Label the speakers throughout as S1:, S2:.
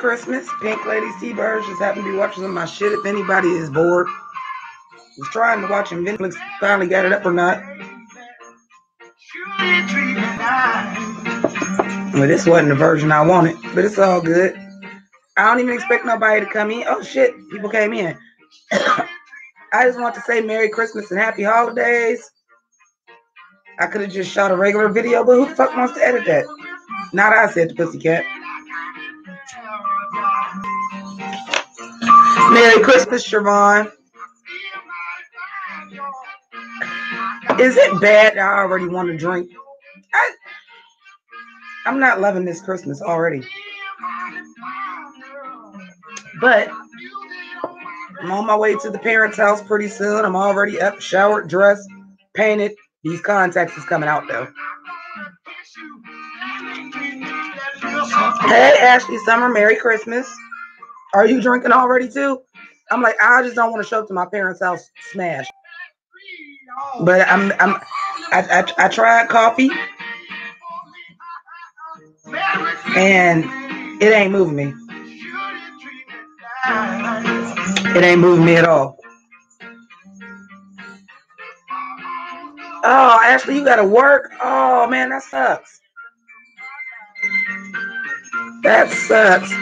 S1: Christmas. Pink Lady Seabirds just happened to be watching some of my shit if anybody is bored. Was trying to watch and Netflix finally got it up or not. Well, this wasn't the version I wanted, but it's all good. I don't even expect nobody to come in. Oh shit, people came in. I just want to say Merry Christmas and Happy Holidays. I could have just shot a regular video, but who the fuck wants to edit that? Not I, said the pussycat. Merry Christmas, Siobhan. Is it bad that I already want to drink? I'm not loving this Christmas already. But I'm on my way to the parents' house pretty soon. I'm already up, showered, dressed, painted. These contacts is coming out though. Hey, Ashley Summer, Merry Christmas. Are you drinking already too? I'm like, I just don't want to show up to my parents' house smashed. But I tried coffee and it ain't moving me. It ain't moving me at all. Oh, Ashley, you gotta work? Oh man, that sucks. That sucks.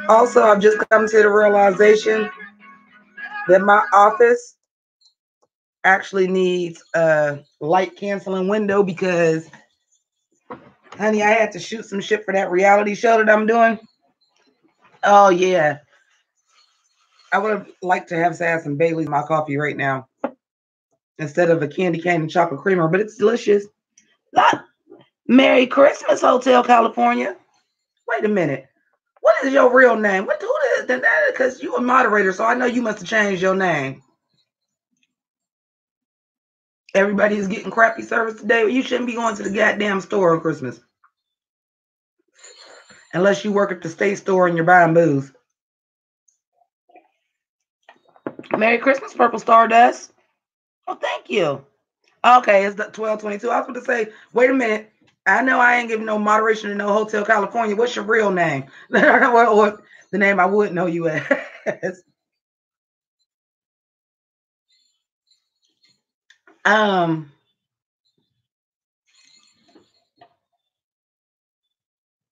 S1: Also, I've just come to the realization that my office actually needs a light canceling window because, honey, I had to shoot some shit for that reality show that I'm doing. Oh yeah. I would have liked to have had some Bailey's in my coffee right now instead of a candy cane and chocolate creamer, but it's delicious. Merry Christmas, Hotel California. Wait a minute. What is your real name? Who is that? Because you a moderator, so I know you must have changed your name. Everybody is getting crappy service today. You shouldn't be going to the goddamn store on Christmas. Unless you work at the state store and you're buying booze. Merry Christmas, Purple Stardust. Oh, thank you. Okay, it's the 12:22. I was going to say, wait a minute. I know I ain't giving no moderation to no Hotel California. What's your real name? Or the name I would know you as.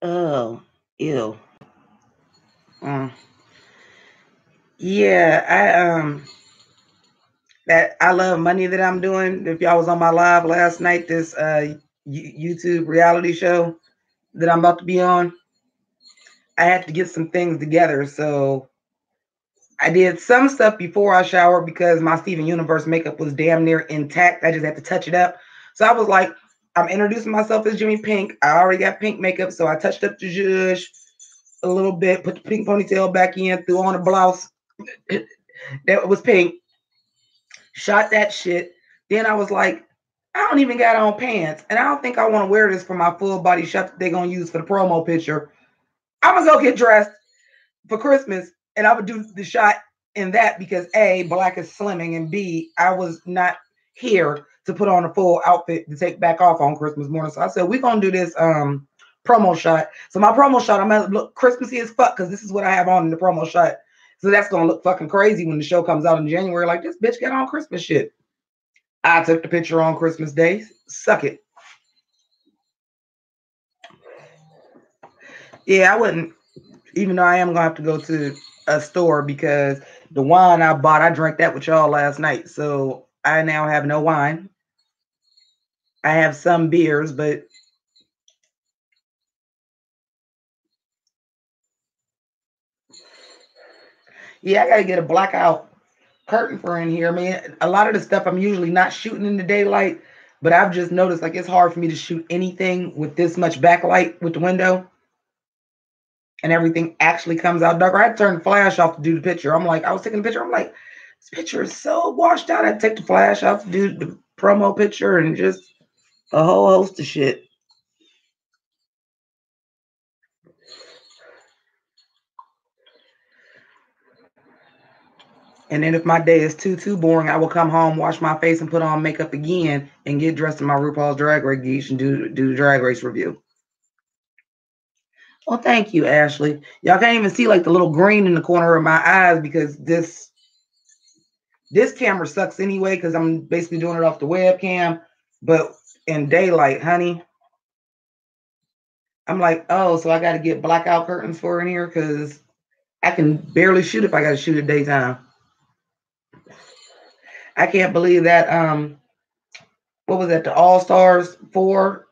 S1: Oh, ew. Yeah, that I love money that I'm doing. If y'all was on my live last night, this YouTube reality show that I'm about to be on, I had to get some things together. So I did some stuff before I showered because my Steven Universe makeup was damn near intact. I just had to touch it up. So I was like, I'm introducing myself as Jimmy Pynk. I already got pink makeup, so I touched up the zhuzh a little bit, put the pink ponytail back in, threw on a blouse that was pink, shot that shit. Then I was like, I don't even got on pants, and I don't think I want to wear this for my full body shot that they're gonna use for the promo picture. I'm gonna go get dressed for Christmas, and I would do the shot in that because A, black is slimming, and B, I was not here to put on a full outfit to take back off on Christmas morning. So I said, we're gonna do this promo shot. So my promo shot, I'm gonna look Christmassy as fuck because this is what I have on in the promo shot. So that's gonna look fucking crazy when the show comes out in January. Like, this bitch got on Christmas shit. I took the picture on Christmas Day. Suck it. Yeah, I wouldn't, even though I am gonna have to go to a store because the wine I bought, I drank that with y'all last night. So I now have no wine. I have some beers, but yeah, I gotta get a blackout curtain for in here. I mean, a lot of the stuff I'm usually not shooting in the daylight, but I've just noticed like it's hard for me to shoot anything with this much backlight with the window. And everything actually comes out darker. I had to turn the flash off to do the picture. I'm like, I was taking the picture. I'm like, this picture is so washed out. I had to take the flash off to do the promo picture and just a whole host of shit. And then if my day is too boring, I will come home, wash my face, and put on makeup again and get dressed in my RuPaul's Drag Race geesh and do the Drag Race review. Well, thank you, Ashley. Y'all can't even see like the little green in the corner of my eyes because this camera sucks anyway because I'm basically doing it off the webcam. But in daylight, honey, I'm like, oh, so I got to get blackout curtains for in here because I can barely shoot if I got to shoot at daytime. I can't believe that. What was that? The All Stars 4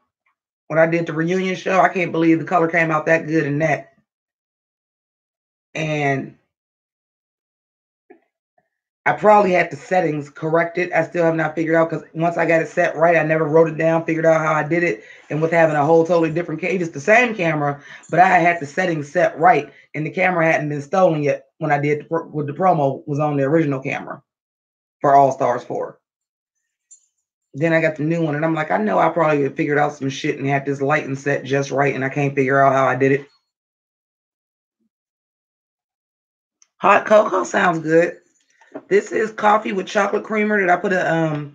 S1: when I did the reunion show. I can't believe the color came out that good in that. And I probably had the settings corrected. I still have not figured out because once I got it set right, I never wrote it down, figured out how I did it. And with having a whole totally different case, it's the same camera, but I had the settings set right, and the camera hadn't been stolen yet when I did with the promo was on the original camera for All Stars 4. Then I got the new one, and I'm like, I know I probably figured out some shit and had this lighting set just right, and I can't figure out how I did it. Hot cocoa sounds good. This is coffee with chocolate creamer that I put a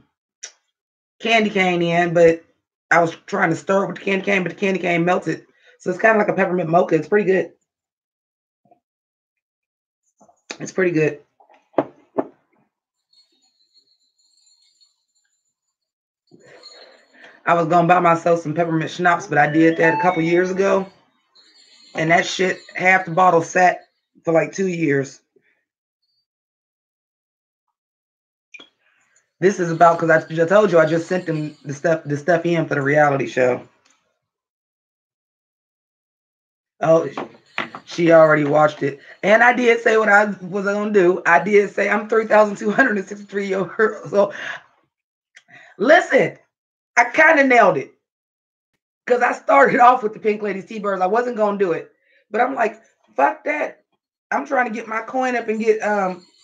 S1: candy cane in, but I was trying to stir it with the candy cane, but the candy cane melted. So it's kind of like a peppermint mocha. It's pretty good. It's pretty good. I was gonna buy myself some peppermint schnapps, but I did that a couple years ago, and that shit, half the bottle sat for like 2 years. This is about because I just told you I just sent them the stuff in for the reality show. Oh, she already watched it, and I did say what I was gonna do. I did say I'm 3,263 years old. So listen, I kind of nailed it because I started off with the Pink Ladies T-Birds. I wasn't gonna do it, but I'm like, fuck that. I'm trying to get my coin up and get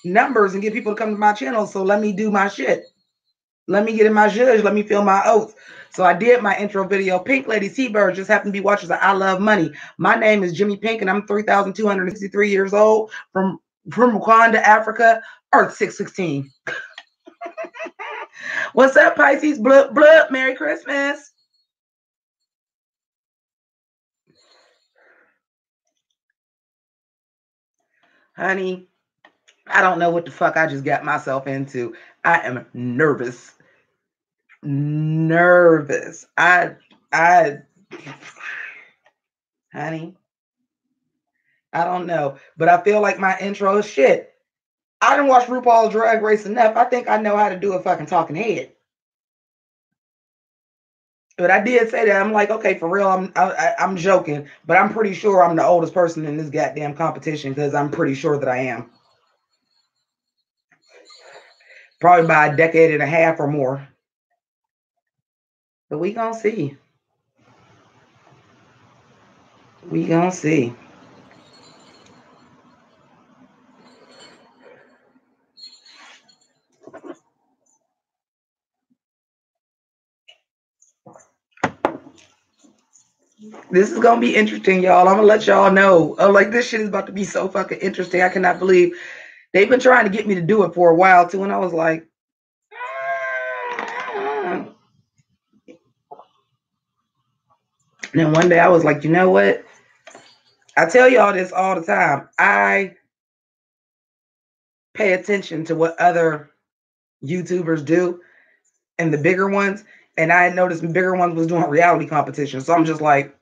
S1: numbers and get people to come to my channel. So let me do my shit. Let me get in my judge. Let me fill my oaths. So I did my intro video. Pink Ladies T-Birds just happened to be watchers of I Love Money. My name is Jimmi Pynk, and I'm 3,263 years old from Rwanda, Africa, Earth 616. What's up, Pisces? Blup, blup. Merry Christmas. Honey, I don't know what the fuck I just got myself into. I am nervous. Nervous. Honey, I don't know. But I feel like my intro is shit. I didn't watch RuPaul's Drag Race enough. I think I know how to do a fucking talking head. But I did say that. I'm like, okay, for real, I'm joking, but I'm pretty sure I'm the oldest person in this goddamn competition because I'm pretty sure that I am. Probably by a decade and a half or more. But we gonna see. We gonna see. This is gonna be interesting, y'all. I'm gonna let y'all know. Oh, like this shit is about to be so fucking interesting. I cannot believe they've been trying to get me to do it for a while too, and I was like, and then one day I was like, you know what? I tell y'all this all the time. I pay attention to what other YouTubers do and the bigger ones. And I noticed the bigger ones was doing reality competitions. So I'm just like,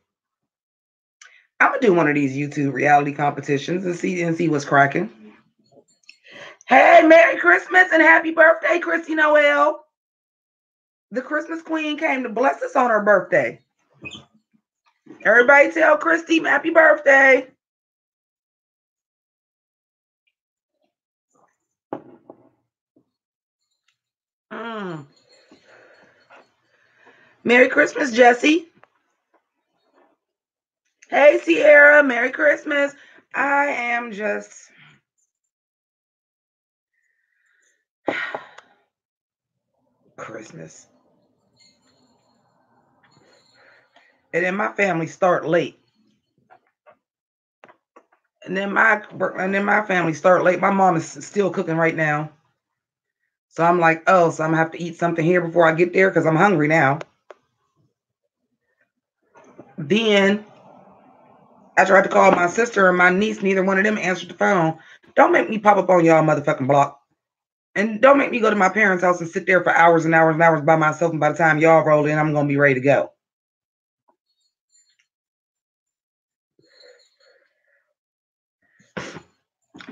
S1: I'm gonna do one of these YouTube reality competitions and see what's cracking. Hey, Merry Christmas and happy birthday, Christy Noel. The Christmas Queen came to bless us on her birthday. Everybody tell Christy happy birthday. Merry Christmas, Jesse. Hey, Sierra. Merry Christmas. I am just Christmas. And then my family start late. And then my family start late. My mom is still cooking right now. So I'm like, oh, so I'm gonna have to eat something here before I get there because I'm hungry now. Then I tried to call my sister and my niece. Neither one of them answered the phone. Don't make me pop up on y'all motherfucking block. And don't make me go to my parents' house and sit there for hours and hours and hours by myself. And by the time y'all roll in, I'm going to be ready to go.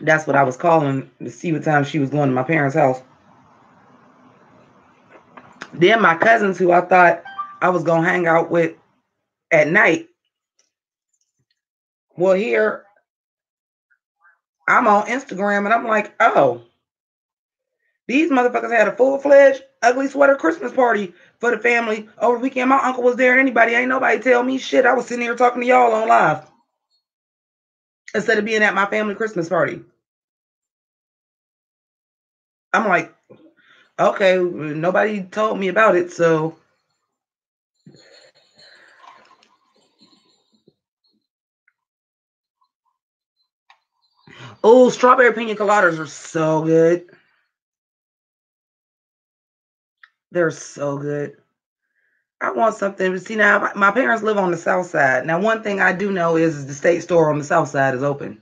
S1: That's what I was calling to see what time she was going to my parents' house. Then my cousins, who I thought I was going to hang out with at night, well, here I'm on Instagram and I'm like, oh, these motherfuckers had a full-fledged ugly sweater Christmas party for the family over the weekend. My uncle was there and ain't nobody tell me shit. I was sitting here talking to y'all on live instead of being at my family Christmas party. I'm like, okay, nobody told me about it, so. Oh, strawberry pina coladas are so good. They're so good. I want something. See, now my parents live on the south side. Now, one thing I do know is the State store on the south side is open.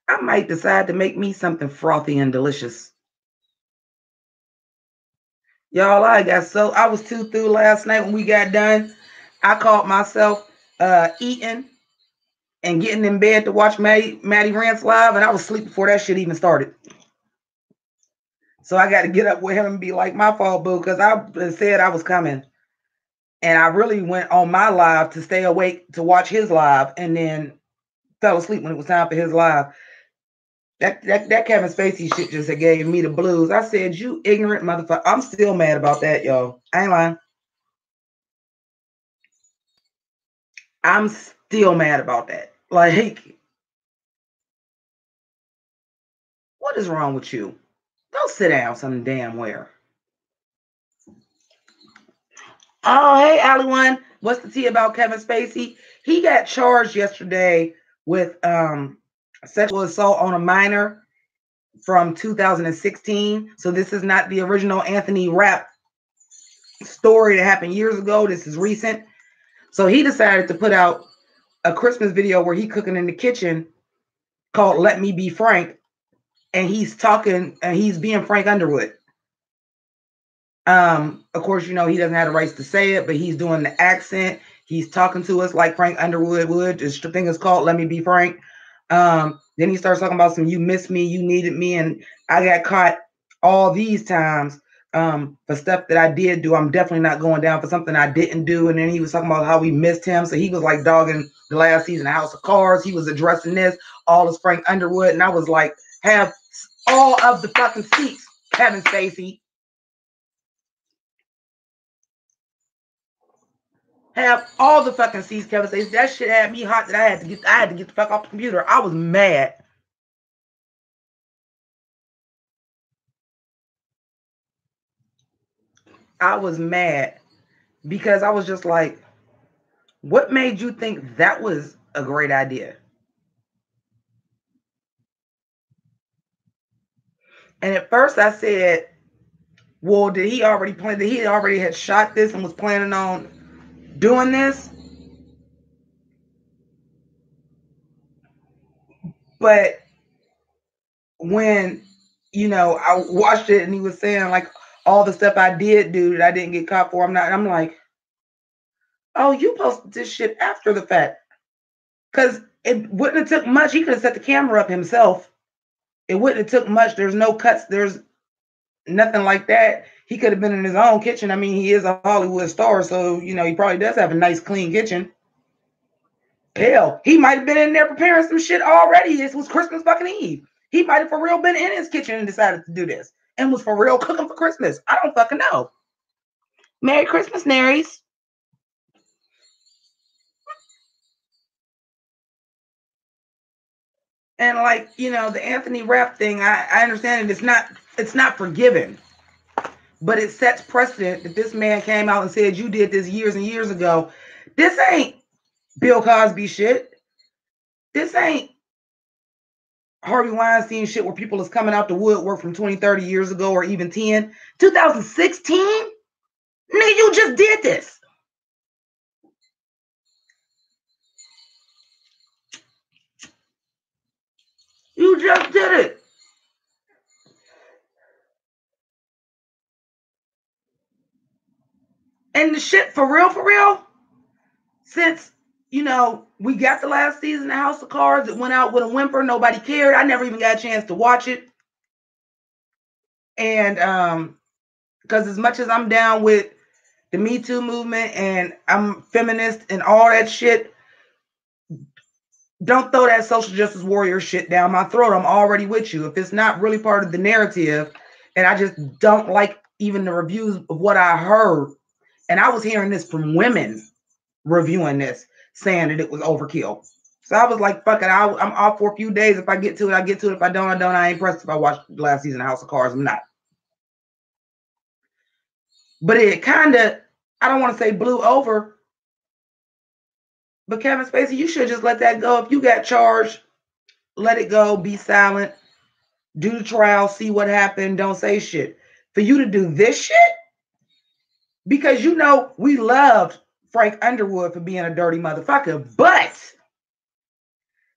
S1: I might decide to make me something frothy and delicious. Y'all, I was too through last night when we got done. I caught myself eating and getting in bed to watch Maddie Rance live, and I was asleep before that shit even started. So I got to get up with him and be like, my fault, boo, because I said I was coming. And I really went on my live to stay awake to watch his live and then fell asleep when it was time for his live. That Kevin Spacey shit just gave me the blues. I said, you ignorant motherfucker. I'm still mad about that, y'all. I ain't lying. I'm still mad about that. Like, what is wrong with you? Don't sit down some damn where. Oh, hey, Allie One. What's the tea about Kevin Spacey? He got charged yesterday with sexual assault on a minor from 2016. So this is not the original Anthony Rapp story that happened years ago. This is recent. So he decided to put out a Christmas video where he cooking in the kitchen called Let Me Be Frank. And he's talking and he's being Frank Underwood. Of course, you know, he doesn't have the rights to say it, but he's doing the accent. He's talking to us like Frank Underwood would. This thing is called Let Me Be Frank. Then he starts talking about some you missed me, you needed me, and I got caught all these times for stuff that I did do. I'm definitely not going down for something I didn't do. And then he was talking about how we missed him. So he was like dogging the last season of House of Cards. He was addressing this, all as Frank Underwood. And I was like, have all of the fucking seats, Kevin Spacey. Have all the fucking seats, Kevin Spacey. That shit had me hot that I had to get the fuck off the computer. I was mad. I was mad because I was just like, what made you think that was a great idea? And at first I said, well, did he already plan? Did he already had shot this and was planning on doing this? But when, you know, I watched it and he was saying like all the stuff I did do that I didn't get caught for, I'm like, oh, you posted this shit after the fact. Because it wouldn't have took much. He could have set the camera up himself. It wouldn't have took much. There's no cuts. There's nothing like that. He could have been in his own kitchen. I mean, he is a Hollywood star, so, you know, he probably does have a nice, clean kitchen. Hell, he might have been in there preparing some shit already. This was Christmas fucking Eve. He might have for real been in his kitchen and decided to do this and was for real cooking for Christmas. I don't fucking know. Merry Christmas, Naries. And like, you know, the Anthony Rapp thing, I understand it. It's not forgiven. But it sets precedent that this man came out and said, you did this years and years ago. This ain't Bill Cosby shit. This ain't Harvey Weinstein shit where people is coming out the woodwork from 20, 30 years ago or even 10. 2016? Nigga, you just did this. You just did it. And the shit, for real, since, you know, we got the last season of House of Cards, it went out with a whimper. Nobody cared. I never even got a chance to watch it. And because as much as I'm down with the Me Too movement and I'm feminist and all that shit, don't throw that social justice warrior shit down my throat. I'm already with you. If it's not really part of the narrative, and I just don't like even the reviews of what I heard, and I was hearing this from women reviewing this, saying that it was overkill. So I was like, fuck it, I'm off for a few days. If I get to it, I get to it. If I don't, I don't. I ain't pressed if I watch the last season of House of Cards. I'm not. But it kind of, I don't want to say blew over, but Kevin Spacey, you should just let that go. If you got charged, let it go, be silent, do the trial, see what happened, don't say shit. For you to do this shit, because you know we loved Frank Underwood for being a dirty motherfucker, but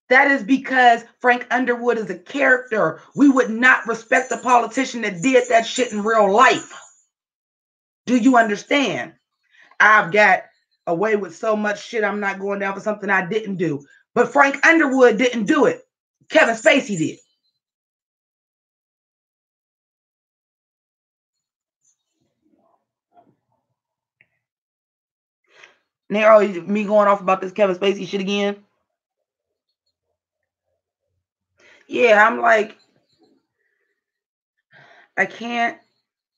S1: that is because Frank Underwood is a character. We would not respect a politician that did that shit in real life. Do you understand? I've got away with so much shit, I'm not going down for something I didn't do. But Frank Underwood didn't do it. Kevin Spacey did. Now, me going off about this Kevin Spacey shit again. Yeah, I'm like, I can't,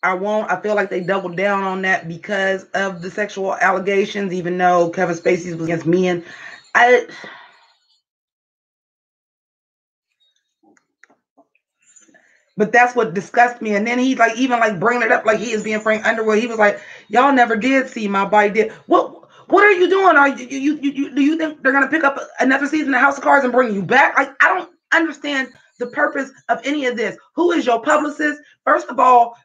S1: I won't. I feel like they doubled down on that because of the sexual allegations, even though Kevin Spacey's was against men. But that's what disgusts me. And then he like even like bringing it up like he is being Frank Underwood. He was like, "Y'all never did see my body did. What are you doing? Are you do you think they're gonna pick up another season of House of Cards and bring you back? Like I don't understand the purpose of any of this. Who is your publicist? First of all,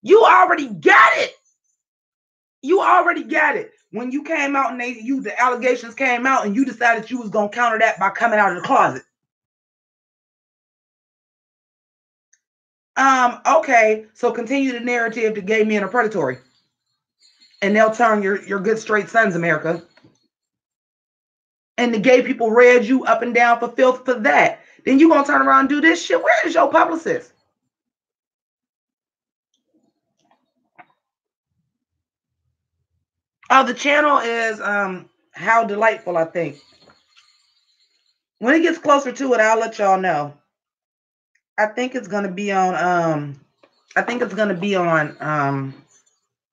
S1: you already got it. You already got it. When you came out and the allegations came out and you decided you was gonna counter that by coming out of the closet. Okay, so continue the narrative to gay men are predatory. And they'll turn your good straight sons, America. And the gay people read you up and down for filth for that. Then you gonna turn around and do this shit. Where is your publicist? Oh, the channel is How Delightful, I think. When it gets closer to it, I'll let y'all know. I think it's gonna be on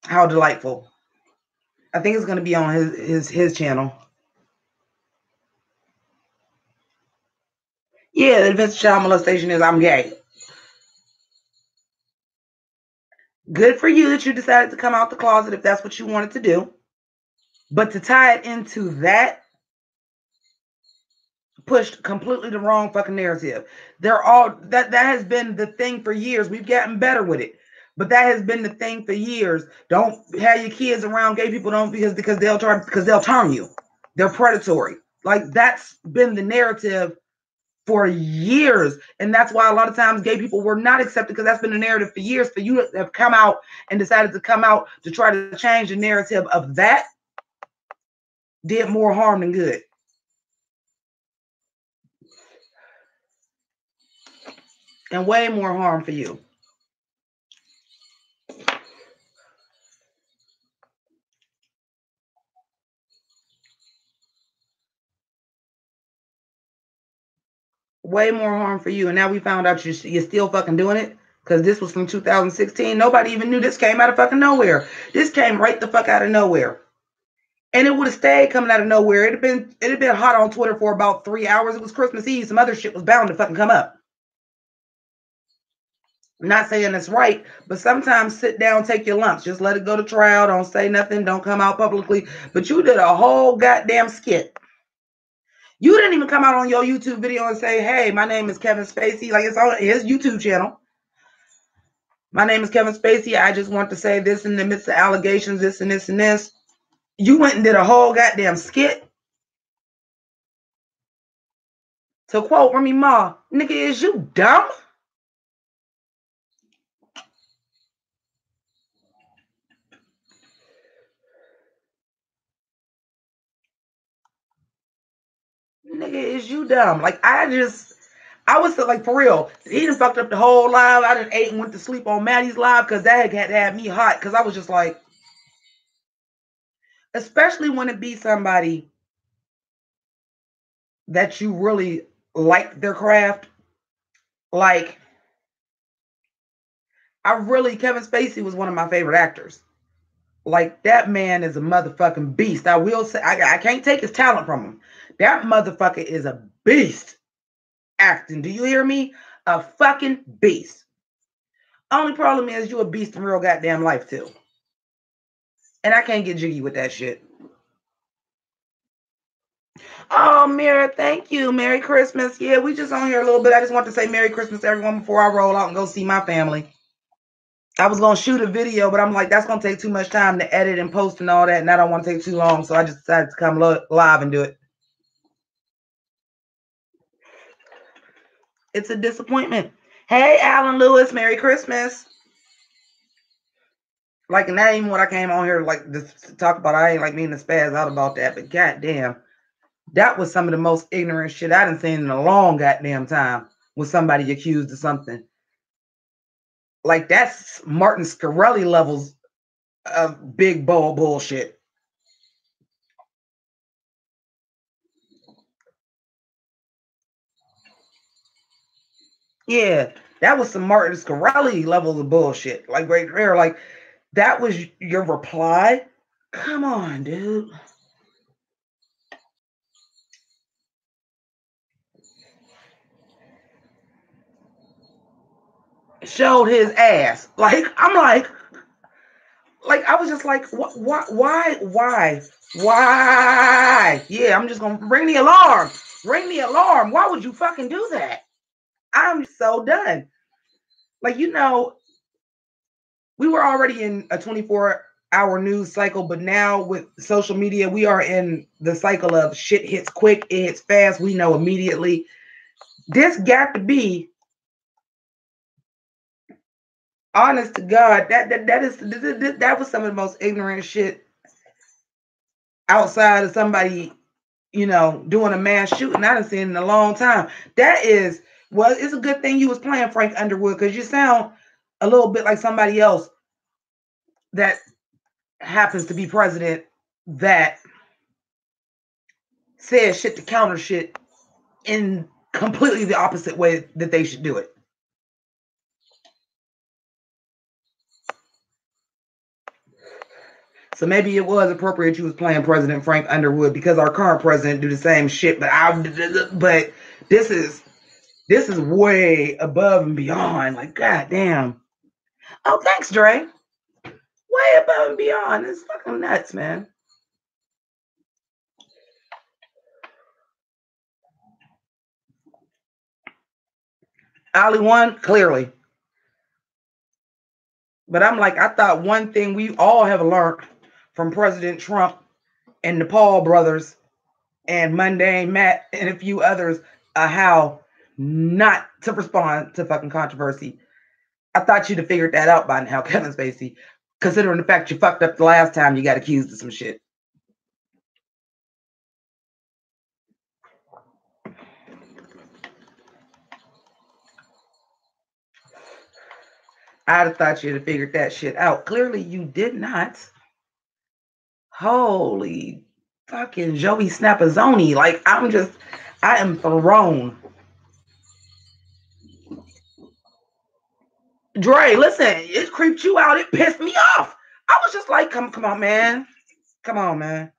S1: How Delightful. I think it's gonna be on his channel. Yeah, the adventure child molestation is I'm gay. Good for you that you decided to come out the closet if that's what you wanted to do. But to tie it into that pushed completely the wrong fucking narrative. They're all that has been the thing for years. We've gotten better with it. But that has been the thing for years. Don't have your kids around gay people, don't because they'll turn you. They're predatory. Like that's been the narrative for years. And that's why a lot of times gay people were not accepted because that's been the narrative for years. For you to have come out and decided to come out to try to change the narrative of that did more harm than good. And way more harm for you. Way more harm for you. And now we found out you're still fucking doing it because this was from 2016. Nobody even knew this came out of fucking nowhere. This came right the fuck out of nowhere. And it would have stayed coming out of nowhere. It had been hot on Twitter for about 3 hours. It was Christmas Eve. Some other shit was bound to fucking come up. I'm not saying that's right, but sometimes sit down, take your lumps. Just let it go to trial. Don't say nothing. Don't come out publicly. But you did a whole goddamn skit. You didn't even come out on your YouTube video and say, hey, my name is Kevin Spacey. Like it's on his YouTube channel. My name is Kevin Spacey. I just want to say this in the midst of allegations, this and this and this. You went and did a whole goddamn skit To quote Remy Ma, nigga, is you dumb? Nigga, is you dumb? Like, I was like, for real, he done fucked up the whole live. I done ate and went to sleep on Maddie's live because that had me hot. Because I was just like, especially when it be somebody that you really like their craft. Like, Kevin Spacey was one of my favorite actors. Like, that man is a motherfucking beast. I will say, I can't take his talent from him. That motherfucker is a beast acting. Do you hear me? A fucking beast. Only problem is you a beast in real goddamn life too. And I can't get jiggy with that shit. Oh, Mira, thank you. Merry Christmas. Yeah, we just on here a little bit. I just want to say Merry Christmas to everyone before I roll out and go see my family. I was going to shoot a video, but I'm like, that's going to take too much time to edit and post and all that, and I don't want to take too long, so I just decided to come live and do it. It's a disappointment. Hey, Alan Lewis, Merry Christmas. Like, and that ain't even what I came on here like to talk about. I ain't like meaning to spaz out about that, but goddamn, that was some of the most ignorant shit I done seen in a long goddamn time. With somebody accused of something like that's Martin Scarelli levels of big bullshit. Yeah, that was some Martin Scarelli levels of bullshit. Like right there, like that was your reply. Come on, dude. Showed his ass. Like I'm like I was just like, why? Yeah, I'm just gonna ring the alarm. Ring the alarm. Why would you fucking do that? I'm so done. Like, you know, we were already in a 24-hour news cycle, but now with social media, we are in the cycle of shit hits quick, it hits fast, we know immediately. This got to be, honest to God, that was some of the most ignorant shit outside of somebody, you know, doing a mass shooting I done seen in a long time. That is, well, it's a good thing you was playing Frank Underwood because you sound a little bit like somebody else that happens to be president that says shit to counter shit in completely the opposite way that they should do it. So maybe it was appropriate you was playing President Frank Underwood because our current president do the same shit. But this is way above and beyond. Like, goddamn. Oh, thanks, Dre. Way above and beyond. It's fucking nuts, man. Ali won, clearly. But I'm like, I thought one thing we all have learned from President Trump and the Paul brothers and Mundane Matt and a few others how not to respond to fucking controversy. I thought you'd have figured that out by now, Kevin Spacey, considering the fact you fucked up the last time you got accused of some shit. I'd have thought you'd have figured that shit out. Clearly, you did not. Holy fucking Joey Snapazzoni. Like, I am thrown. Dre, listen, it creeped you out. It pissed me off. I was just like, come on, man. Come on, man.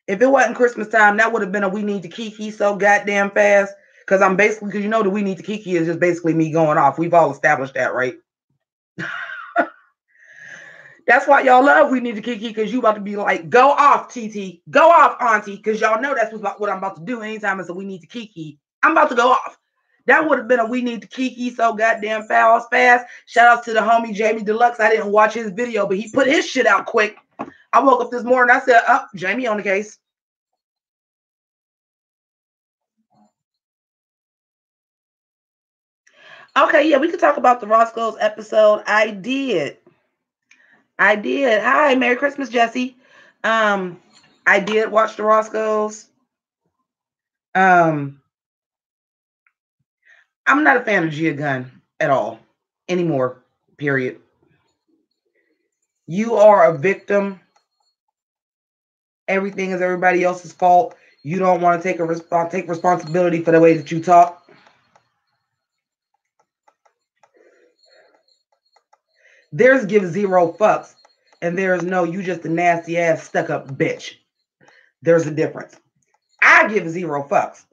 S1: If it wasn't Christmas time, that would have been a we need to kiki so goddamn fast. Because I'm basically, because you know the we need to kiki is just basically me going off. We've all established that, right? That's why y'all love we need to kiki, because you about to be like, go off, TT. Go off, Auntie. Because y'all know that's what I'm about to do anytime it's a we need to kiki. I'm about to go off. That would have been a we need to kiki so goddamn fast. Shout out to the homie Jamie Deluxe. I didn't watch his video, but he put his shit out quick. I woke up this morning. I said, oh, Jamie on the case. Okay, yeah, we could talk about the Roscoe's episode. I did. Hi, Merry Christmas, Jesse. I did watch the Roscoe's. I'm not a fan of Gia Gunn at all anymore. Period. You are a victim. Everything is everybody else's fault. You don't want to take responsibility for the way that you talk. There's give zero fucks, and there's no you just a nasty ass stuck up bitch. There's a difference. I give zero fucks,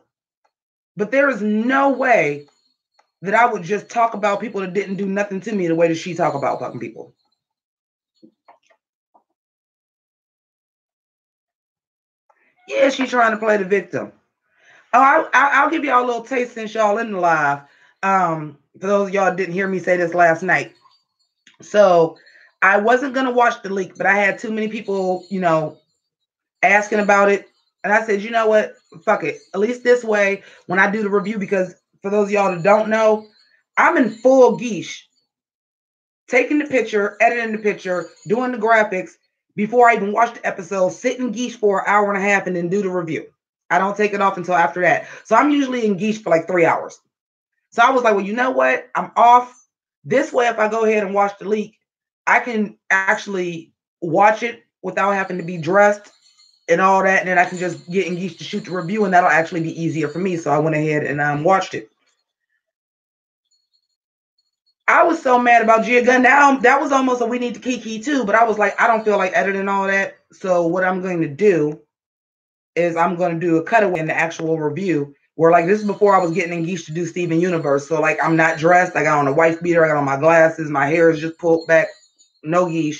S1: but there is no way that I would just talk about people that didn't do nothing to me the way that she talk about fucking people. Yeah, she's trying to play the victim. Oh, I'll give y'all a little taste since y'all in the live. For those of y'all didn't hear me say this last night. So I wasn't gonna watch the leak, but I had too many people, asking about it. And I said, you know what? Fuck it. At least this way, when I do the review, because for those of y'all that don't know, I'm in full geesh. Taking the picture, editing the picture, doing the graphics before I even watch the episode, sitting geesh for an hour and a half and then do the review. I don't take it off until after that. So I'm usually in geesh for like 3 hours. So I was like, well, you know what? I'm off. This way, if I go ahead and watch the leak, I can actually watch it without having to be dressed and all that. And then I can just get engaged to shoot the review, and that'll actually be easier for me. So I went ahead and watched it. I was so mad about Gia Gunn. Now that was almost a we need to kiki too, but I was like, I don't feel like editing all that. So what I'm going to do is I'm going to do a cutaway in the actual review where like this is before I was getting engaged to do Steven Universe. So like I'm not dressed. I got on a wife beater. I got on my glasses. My hair is just pulled back. No geesh.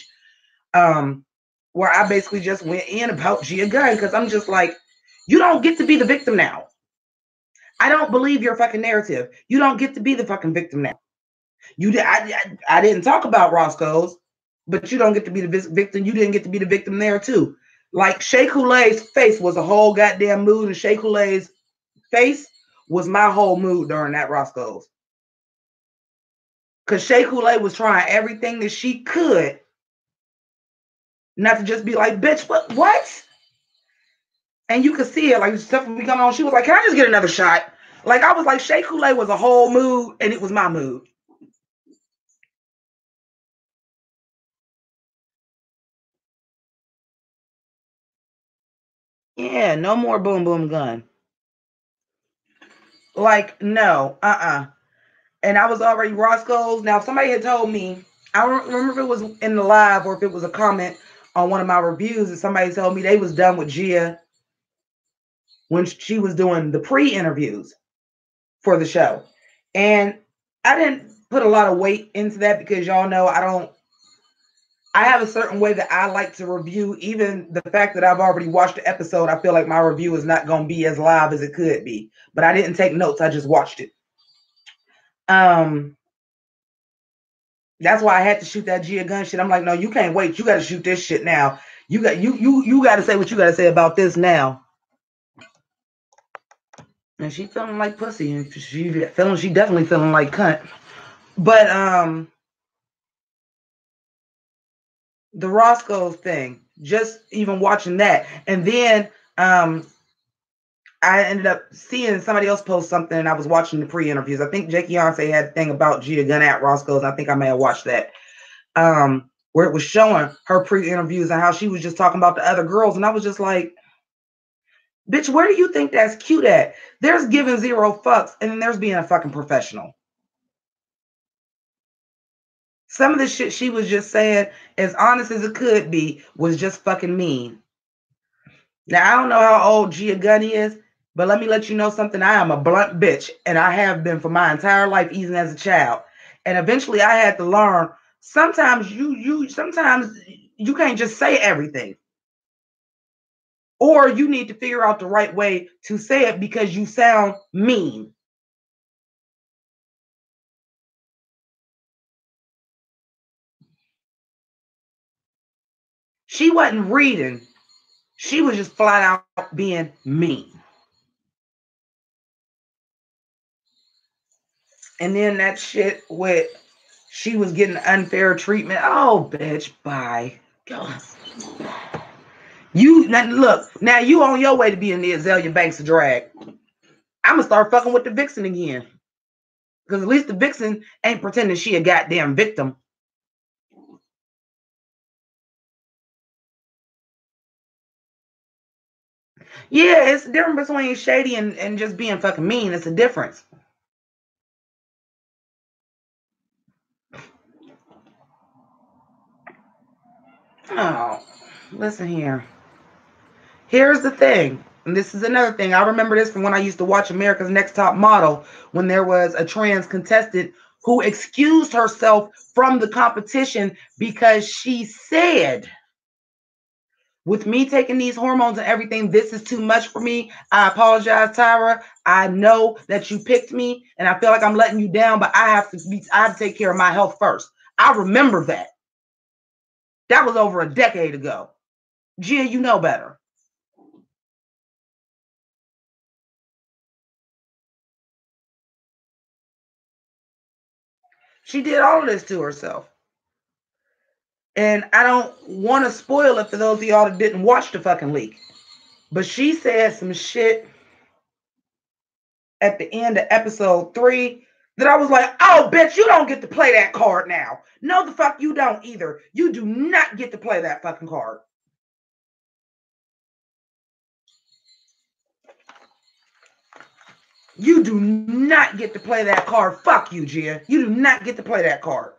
S1: Where I basically just went in about Gia Gunn because I'm just like, you don't get to be the victim now. I don't believe your fucking narrative. You don't get to be the fucking victim now. I didn't talk about Roscoe's, but you don't get to be the victim. You didn't get to be the victim there too. Like Shea Coulee's face was a whole goddamn mood, and Shea Coulee's face was my whole mood during that Roscoe's. Because Shea Coulee was trying everything that she could not to just be like, bitch, what? And you could see it, like stuff would be coming on. She was like, can I just get another shot? Like I was like, Shea Coulee was a whole mood, and it was my mood. Yeah, no more boom boom gun. Like, no, And I was already Roscoe's. Now, if somebody had told me, I don't remember if it was in the live or if it was a comment on one of my reviews, and somebody told me they was done with Gia when she was doing the pre-interviews for the show. And I didn't put a lot of weight into that because y'all know I have a certain way that I like to review. Even the fact that I've already watched the episode, I feel like my review is not going to be as live as it could be. But I didn't take notes. I just watched it. That's why I had to shoot that Gia Gunn shit. I'm like, no, you can't wait. You got to shoot this shit now. You got to say what you got to say about this now. And she feeling like pussy, and she definitely feeling like cunt. But the Roscoe's thing, just even watching that, and then I ended up seeing somebody else post something, and I was watching the pre-interviews. I think Jake Yonsei had a thing about Gia Gunn at Roscoe's. I think I may have watched that. Where it was showing her pre-interviews and how she was just talking about the other girls. And I was just like, bitch, where do you think that's cute at? There's giving zero fucks, and then there's being a fucking professional. Some of the shit she was just saying, as honest as it could be, was just fucking mean. Now, I don't know how old Gia Gunn is, but let me let you know something. I am a blunt bitch, and I have been for my entire life, even as a child. And eventually I had to learn, sometimes you can't just say everything. Or you need to figure out the right way to say it because you sound mean. She wasn't reading. She was just flat out being mean. And then that shit with she was getting unfair treatment. Oh, bitch, bye. Go. You now, look, now you on your way to being the Azalea Banks of drag. I'm gonna start fucking with the vixen again. Because at least the vixen ain't pretending she a goddamn victim. Yeah, it's the difference between shady and just being fucking mean. It's a difference. Oh, listen here. Here's the thing. And this is another thing. I remember this from when I used to watch America's Next Top Model when there was a trans contestant who excused herself from the competition because she said, with me taking these hormones and everything, this is too much for me. I apologize, Tyra. I know that you picked me and I feel like I'm letting you down, but I have to take care of my health first. I remember that. That was over a decade ago. Gia, you know better. She did all of this to herself. And I don't want to spoil it for those of y'all that didn't watch the fucking leak. But she said some shit at the end of episode 3 that I was like, oh, bitch, you don't get to play that card now. No, the fuck you don't either. You do not get to play that fucking card. You do not get to play that card. Fuck you, Gia. You do not get to play that card.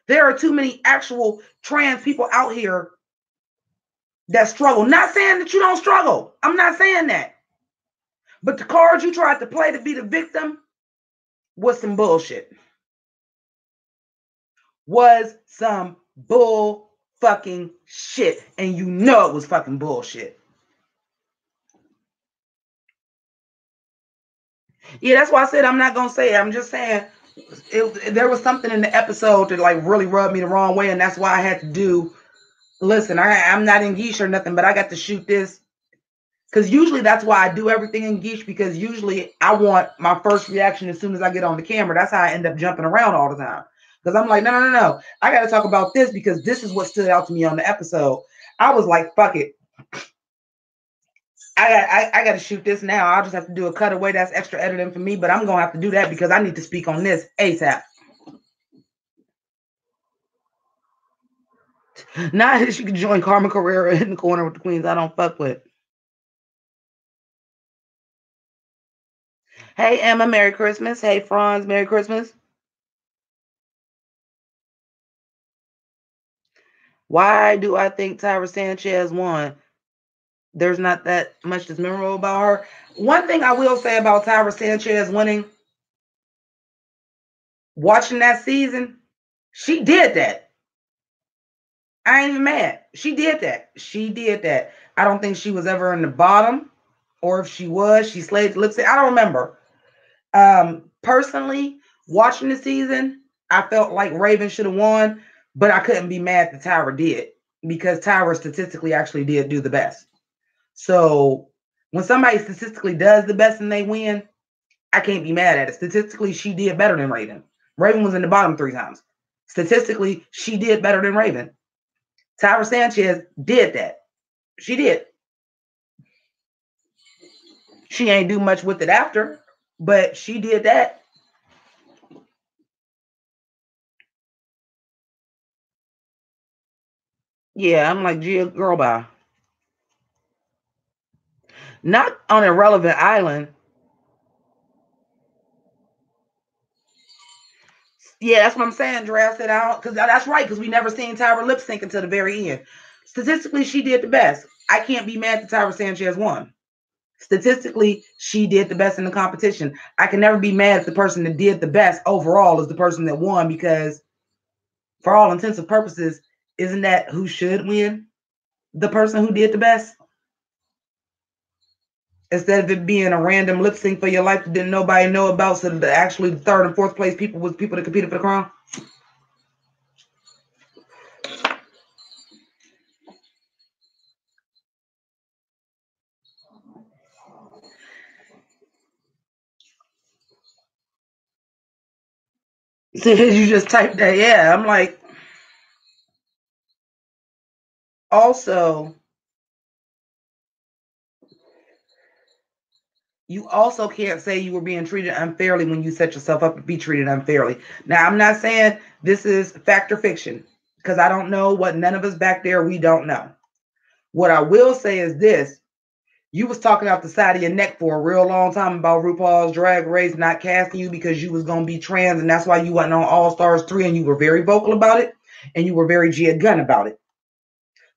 S1: There are too many actual trans people out here that struggle. Not saying that you don't struggle. I'm not saying that. But the card you tried to play to be the victim was some bullshit. Was some bull fucking shit. And you know it was fucking bullshit. Yeah, that's why I said I'm not going to say it. I'm just saying there was something in the episode that like really rubbed me the wrong way. And that's why I had to do, listen, I'm not in Geesh or nothing, but I got to shoot this. Because usually that's why I do everything in Geesh, because usually I want my first reaction as soon as I get on the camera. That's how I end up jumping around all the time. Because I'm like, no. I got to talk about this because this is what stood out to me on the episode. I was like, fuck it. I got to shoot this now. I'll just have to do a cutaway. That's extra editing for me, but I'm going to have to do that because I need to speak on this ASAP. Not that she can join Carmen Carrera in the corner with the queens I don't fuck with. Hey, Emma, Merry Christmas. Hey, Franz, Merry Christmas. Why do I think Tyra Sanchez won? There's not that much that's memorable about her. One thing I will say about Tyra Sanchez winning, watching that season, she did that. I ain't even mad. She did that. She did that. I don't think she was ever in the bottom, or if she was, she slayed the lip sync. I don't remember. Personally, watching the season, I felt like Raven should have won, but I couldn't be mad that Tyra did because Tyra statistically actually did do the best. So when somebody statistically does the best and they win, I can't be mad at it. Statistically, she did better than Raven. Raven was in the bottom 3 times. Statistically, she did better than Raven. Tyra Sanchez did that. She did. She ain't do much with it after, but she did that. Yeah, I'm like, Gia, girl, bye. Not on Irrelevant Island. Yeah, that's what I'm saying, Dre. I said I don't, because that's right, because we never seen Tyra lip sync until the very end. Statistically, she did the best. I can't be mad that Tyra Sanchez won. Statistically, she did the best in the competition. I can never be mad at the person that did the best overall is the person that won, because for all intents and purposes, isn't that who should win? The person who did the best? Instead of it being a random lip sync for your life that didn't nobody know about, so that actually the 3rd and 4th place people was people that competed for the crown. You just typed that. Yeah, I'm like, also, you also can't say you were being treated unfairly when you set yourself up to be treated unfairly. Now, I'm not saying this is fact or fiction because I don't know what none of us back there, we don't know. What I will say is this. You was talking out the side of your neck for a real long time about RuPaul's Drag Race not casting you because you was going to be trans, and that's why you wasn't on All Stars 3, and you were very vocal about it, and you were very Gia Gunn about it.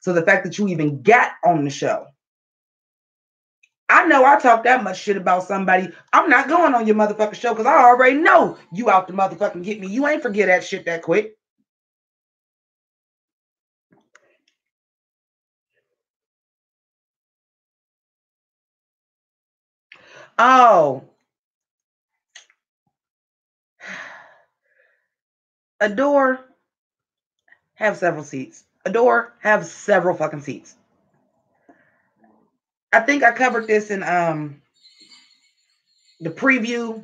S1: So the fact that you even got on the show, I know I talk that much shit about somebody. I'm not going on your motherfucking show because I already know you out to motherfucking get me. You ain't forget that shit that quick. Oh. Adore have several seats. Adore have several fucking seats. I think I covered this in the preview,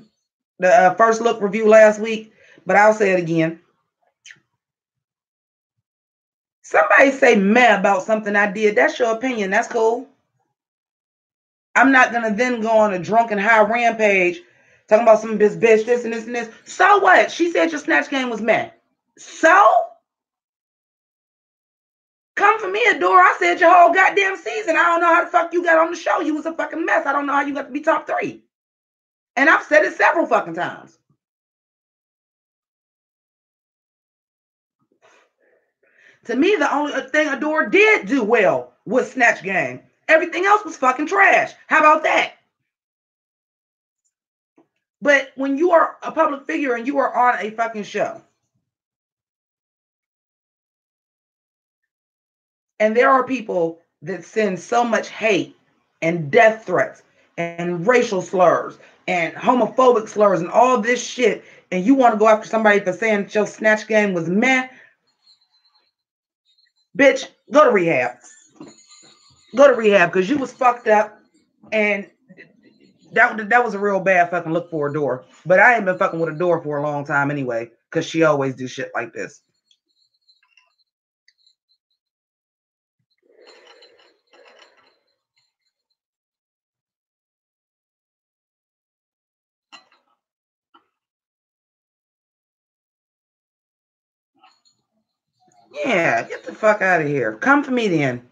S1: the first look review last week, but I'll say it again. Somebody say meh about something I did. That's your opinion. That's cool. I'm not going to then go on a drunken high rampage talking about some bitch, this and this and this. So what? She said your snatch game was meh. So? Come for me, Adore. I said your whole goddamn season. I don't know how the fuck you got on the show. You was a fucking mess. I don't know how you got to be top 3. And I've said it several fucking times. To me, the only thing Adore did do well was snatch game. Everything else was fucking trash. How about that? But when you are a public figure and you are on a fucking show, and there are people that send so much hate and death threats and racial slurs and homophobic slurs and all this shit, and you want to go after somebody for saying your snatch game was meh, bitch, go to rehab. Go to rehab because you was fucked up, and that was a real bad fucking look for Adore. But I ain't been fucking with Adore for a long time anyway because she always do shit like this. Yeah, get the fuck out of here. Come for me then.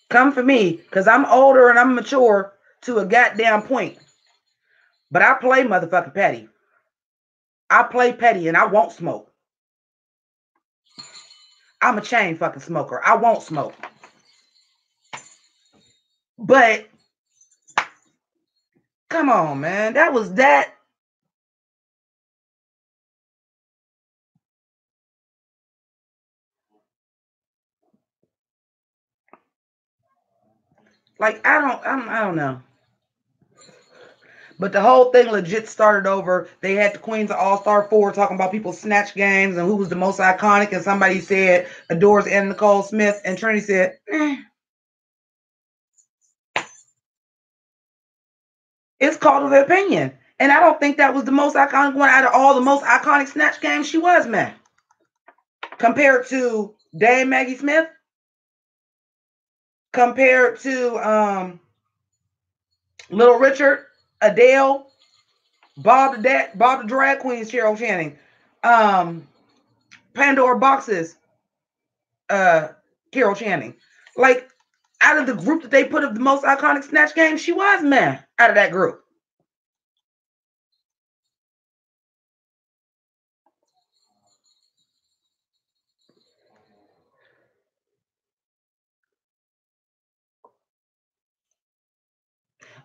S1: Come for me, because I'm older and I'm mature to a goddamn point. But I play motherfucking petty. I play petty and I won't smoke. I'm a chain fucking smoker. I won't smoke. But come on, man. That was that. Like I don't know. But the whole thing legit started over. They had the Queens of All-Star 4 talking about people's snatch games and who was the most iconic. And somebody said Adore's and Nicole Smith. And Trinity said, It's called an opinion. And I don't think that was the most iconic one out of all the most iconic snatch games she was, man. Compared to Dame Maggie Smith, compared to Little Richard, Adele, Bob the Drag Queen, Cheryl Channing, Pandora Boxes, Carol Channing. Like, out of the group that they put of the most iconic snatch games, she was, man, out of that group.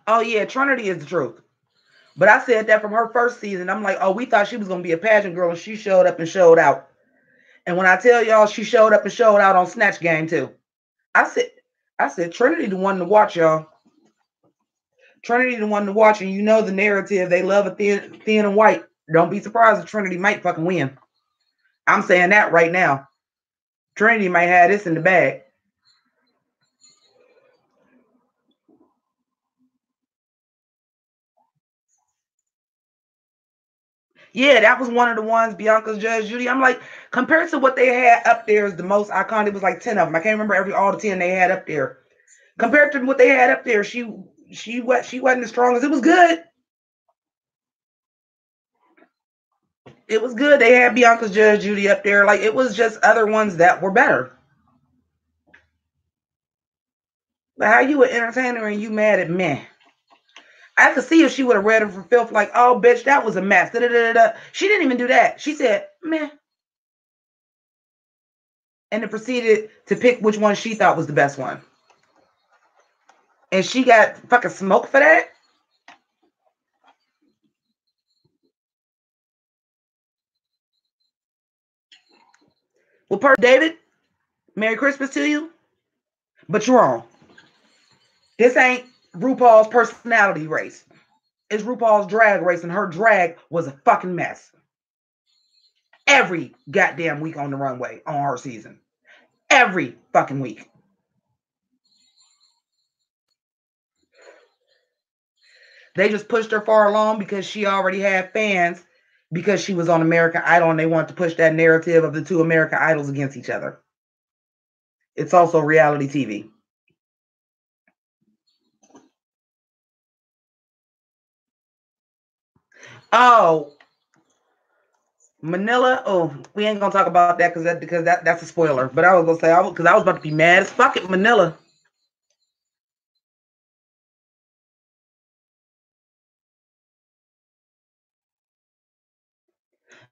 S1: Oh, yeah, Trinity is the truth. But I said that from her first season. I'm like, oh, we thought she was going to be a pageant girl, and she showed up and showed out. And when I tell y'all she showed up and showed out on Snatch Game too. I said Trinity the one to watch, y'all. Trinity the one to watch, and you know the narrative. They love a thin and white. Don't be surprised if Trinity might fucking win. I'm saying that right now. Trinity might have this in the bag. Yeah, that was one of the ones, Bianca's Judge Judy. I'm like, compared to what they had up there is the most iconic. It was like 10 of them. I can't remember all the 10 they had up there. Compared to what they had up there, she wasn't as strong as it was good. It was good. They had Bianca's Judge Judy up there. Like, it was just other ones that were better. But how you an entertainer and you mad at me? I could see if she would have read her for filth, like, oh, bitch, that was a mess. Da, da, da, da. She didn't even do that. She said, meh. And then proceeded to pick which one she thought was the best one. And she got fucking smoked for that? Well, David, Merry Christmas to you. But you're wrong. This ain't RuPaul's personality race. It's RuPaul's drag race, and her drag was a fucking mess. Every goddamn week on the runway on her season. Every fucking week. They just pushed her far along because she already had fans because she was on American Idol, and they wanted to push that narrative of the two American Idols against each other. It's also reality TV. Oh, Manila. Oh, we ain't gonna talk about that because that's a spoiler. But I was gonna say because I was about to be mad as fuck at Manila.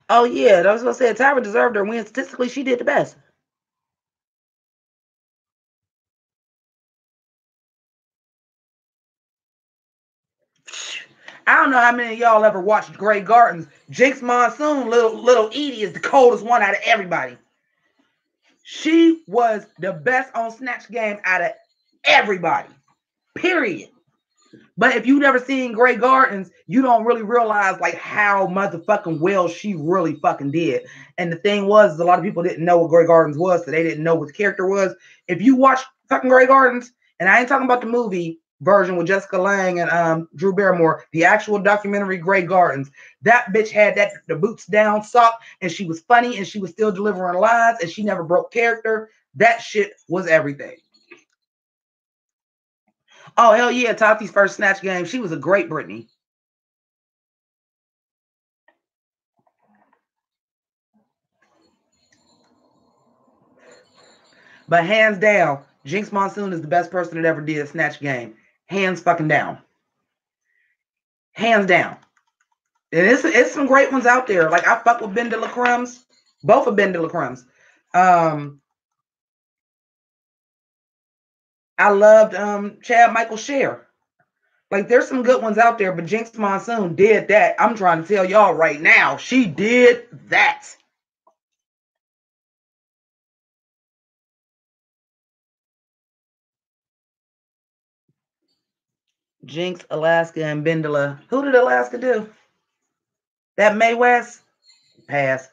S1: Oh yeah, I was gonna say Tyra deserved her win. Statistically, she did the best. I don't know how many of y'all ever watched Grey Gardens. Jinx Monsoon, little Edie is the coldest one out of everybody. She was the best on Snatch Game out of everybody. Period. But if you've never seen Grey Gardens, you don't really realize like how motherfucking well she really fucking did. And the thing was, a lot of people didn't know what Grey Gardens was, so they didn't know what the character was. If you watch fucking Grey Gardens, and I ain't talking about the movie version with Jessica Lange and Drew Barrymore, the actual documentary Grey Gardens, that bitch had the boots down sock, and she was funny, and she was still delivering lines, and she never broke character. That shit was everything. Oh, hell yeah. Tati's first Snatch Game. She was a great Britney. But hands down, Jinx Monsoon is the best person that ever did a Snatch Game. Hands fucking down. Hands down. And it's some great ones out there. Like, I fuck with Ben de la Crumbs. Both of Ben de la Crumbs. I loved Chad Michael Scher. Like, there's some good ones out there, but Jinx Monsoon did that. I'm trying to tell y'all right now, she did that. Jinx, Alaska, and Bendela. Who did Alaska do? That Mae West? Pass.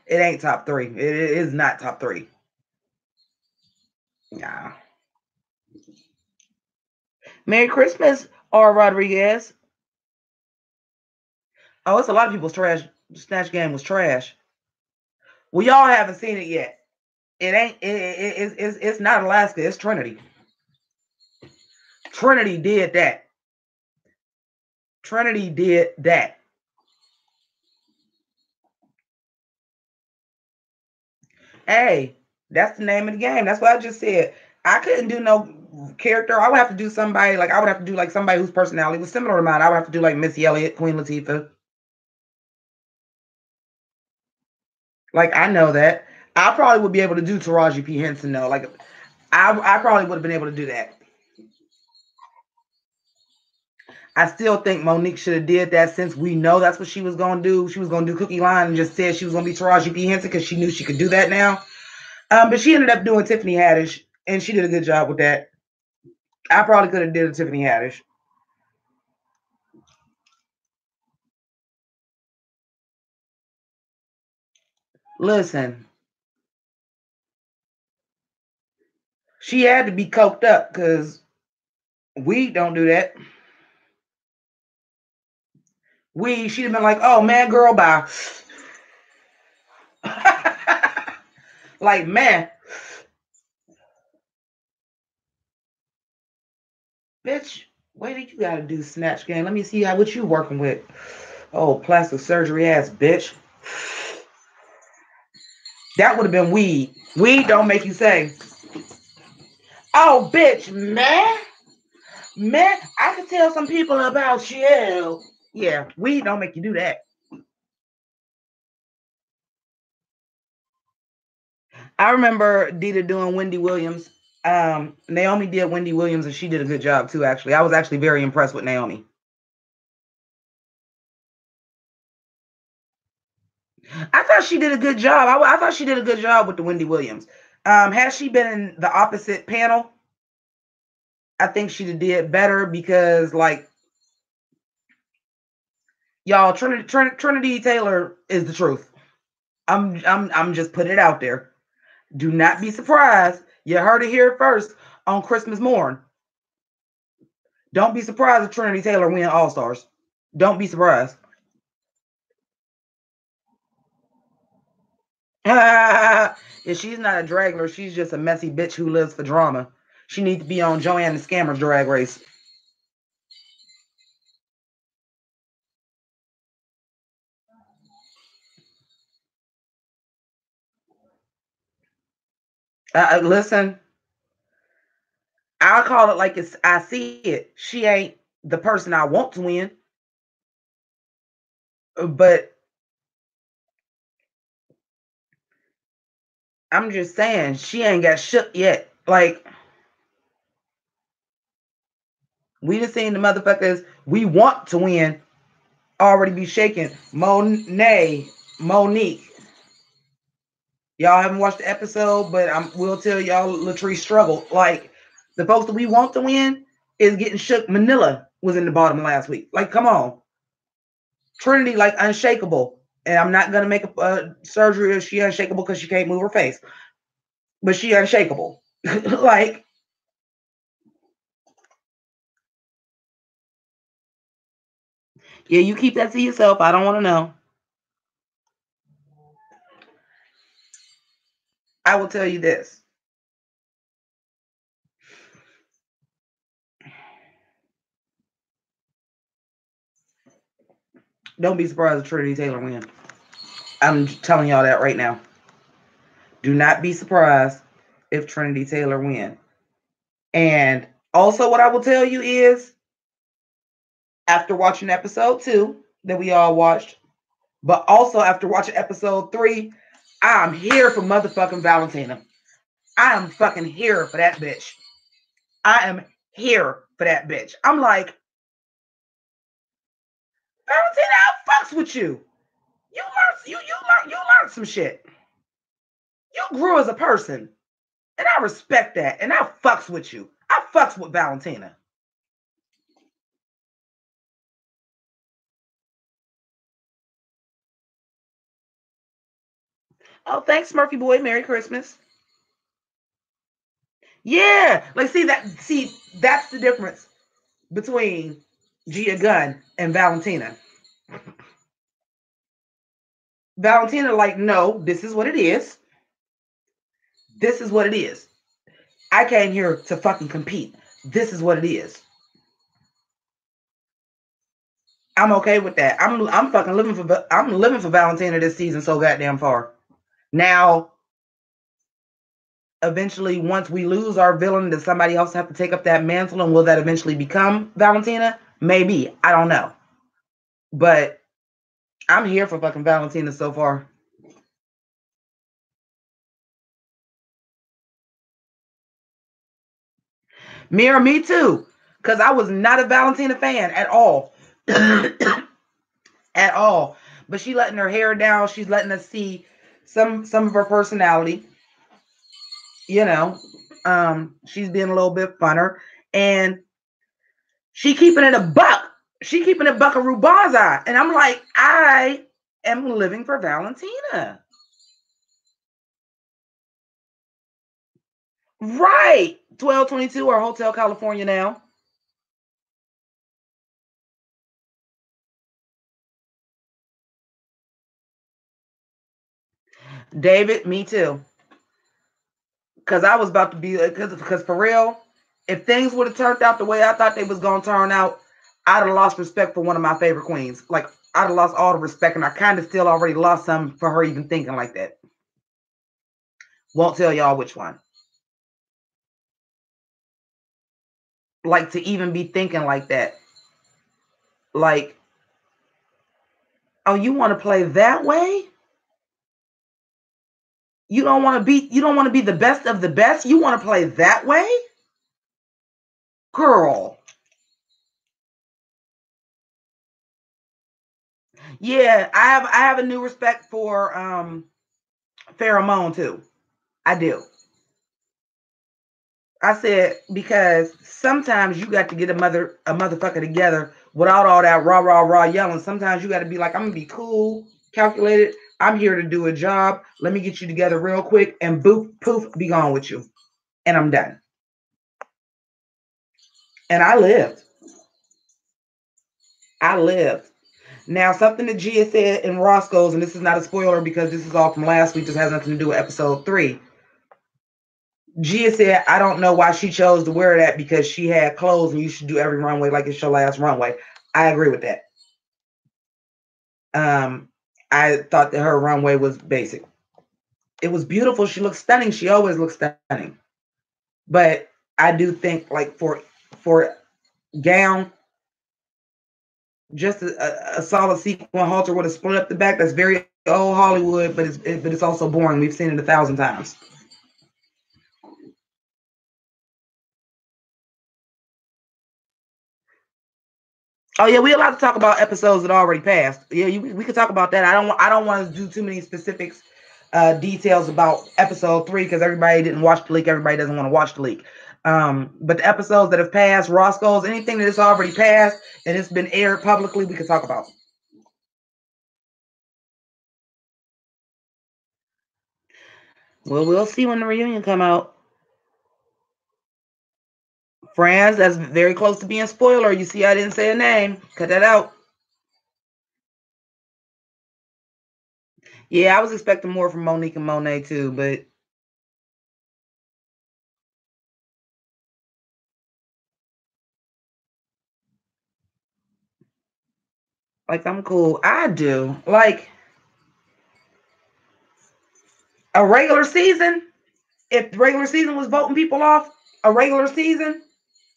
S1: It ain't top three. It is not top three. Nah. Merry Christmas, R. Rodriguez. Oh, it's a lot of people's trash. Snatch Game was trash. Well, y'all haven't seen it yet. It ain't. It's not Alaska. It's Trinity. Trinity did that. Trinity did that. Hey, that's the name of the game. That's what I just said. I couldn't do no character. I would have to do somebody like I would have to do like somebody whose personality was similar to mine. I would have to do like Missy Elliott, Queen Latifah. Like, I know that. I probably would be able to do Taraji P. Henson though. Like, I probably would have been able to do that. I still think Monique should have did that since we know that's what she was gonna do. She was gonna do Cookie Line and just said she was gonna be Taraji P. Henson because she knew she could do that now. But she ended up doing Tiffany Haddish, and she did a good job with that. I probably could have did a Tiffany Haddish. Listen, she had to be coked up because we don't do that. she'd have been like, oh man, girl, bye. Like, man, bitch, wait till you gotta do snatch game. Let me see what you working with. Oh, plastic surgery ass bitch. That would have been weed. Weed don't make you say, oh, bitch, man. Man, I could tell some people about you. Yeah, weed don't make you do that. I remember Dita doing Wendy Williams. Naomi did Wendy Williams, and she did a good job too. Actually, I was actually very impressed with Naomi. I thought she did a good job. I thought she did a good job with the Wendy Williams. Had she been in the opposite panel, I think she'd did better because, like, y'all, Trinity Taylor is the truth. I'm just putting it out there. Do not be surprised. You heard it here first on Christmas morn. Don't be surprised if Trinity Taylor win All Stars. Don't be surprised. If she's not a dragler, she's just a messy bitch who lives for drama. She needs to be on Joanne the Scammer's Drag Race. Listen, I'll call it like I see it. She ain't the person I want to win, but I'm just saying she ain't got shook yet. Like, we just seen the motherfuckers we want to win already be shaking. Monique. Y'all haven't watched the episode, but we'll tell y'all Latrice struggled. Like, the folks that we want to win is getting shook. Manila was in the bottom last week. Like, come on. Trinity, like, unshakable. And I'm not going to make a surgery if she unshakable because she can't move her face. But she unshakable. Like, yeah, you keep that to yourself. I don't want to know. I will tell you this. Don't be surprised if Trinity Taylor wins. I'm telling y'all that right now. Do not be surprised if Trinity Taylor wins. And also, what I will tell you is, after watching episode 2 that we all watched, but also after watching episode 3, I'm here for motherfucking Valentina. I am fucking here for that bitch. I am here for that bitch. I'm like, Valentina, I fucks with you. You learned some shit. You grew as a person. And I respect that. And I fucks with you. I fucks with Valentina. Oh, thanks, Murphy boy. Merry Christmas. Yeah. Like, that's the difference between Gia Gunn and Valentina. Valentina, like, no, this is what it is. This is what it is. I came here to fucking compete. This is what it is. I'm okay with that. I'm fucking living for Valentina this season so goddamn far. Now, eventually, once we lose our villain, does somebody else have to take up that mantle, and will that eventually become Valentina? Maybe. I don't know. But I'm here for fucking Valentina so far. Me too. Because I was not a Valentina fan at all. At all. But she letting her hair down. She's letting us see some of her personality. You know, she's being a little bit funner. And she keeping it a buck. She keeping it buckaroo banzai. And I'm like, I am living for Valentina. Right. 1222 or Hotel California now. David, me too. Because I was about to be, because for real, if things would have turned out the way I thought they was going to turn out, I'd have lost respect for one of my favorite queens. Like, I'd have lost all the respect, and I kind of still already lost some for her even thinking like that. Won't tell y'all which one. Like, to even be thinking like that. Like, oh, you want to play that way? You don't want to be the best of the best? You want to play that way? Girl. Yeah, I have a new respect for pheromone too. I do. I said because sometimes you got to get a motherfucker together without all that rah rah rah yelling. Sometimes you got to be like, I'm gonna be cool, calculated. I'm here to do a job. Let me get you together real quick, and boop poof, be gone with you, and I'm done. And I lived. I lived. Now, something that Gia said in Roscoe's, and this is not a spoiler because this is all from last week. This has nothing to do with episode 3. Gia said, I don't know why she chose to wear that because she had clothes and you should do every runway like it's your last runway. I agree with that. I thought that her runway was basic. It was beautiful. She looked stunning. She always looks stunning. But I do think like for gown, just a solid sequin halter with a split up the back, that's very old Hollywood, but it's also boring. We've seen it 1,000 times. Oh yeah, we allowed to talk about episodes that already passed. Yeah, we could talk about that. I don't want to do too many specifics, details about episode 3 because everybody didn't watch the leak. Everybody doesn't want to watch the leak. But the episodes that have passed, Roscoe's, anything that has already passed and it's been aired publicly, we could talk about. Well, we'll see when the reunion come out. Friends, that's very close to being spoiler. You see, I didn't say a name. Cut that out. Yeah, I was expecting more from Monique and Monet too, but like I'm cool. I do. Like a regular season, if the regular season was voting people off, a regular season,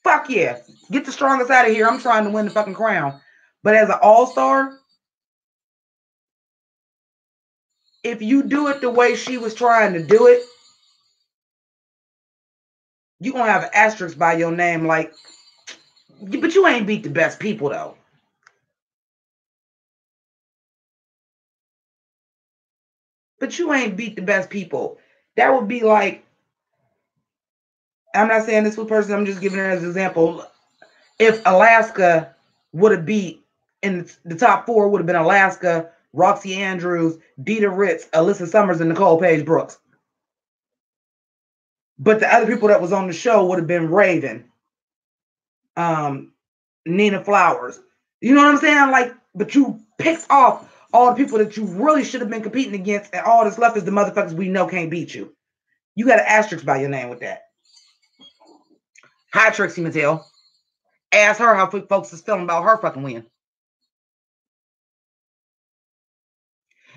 S1: fuck yeah. Get the strongest out of here. I'm trying to win the fucking crown. But as an all-star, if you do it the way she was trying to do it, you're gonna have an asterisk by your name, like, but you ain't beat the best people though. But you ain't beat the best people. That would be like, I'm not saying this was person, I'm just giving it as an example. If Alaska would have beat in the top 4 would have been Alaska, Roxy Andrews, Dita Ritz, Alyssa Summers, and Nicole Paige Brooks. But the other people that was on the show would have been Raven, Nina Flowers. You know what I'm saying? Like, but you picked off all the people that you really should have been competing against, and all that's left is the motherfuckers we know can't beat you. You got an asterisk by your name with that. Hi, Trixie Mattel. Ask her how folks is feeling about her fucking win.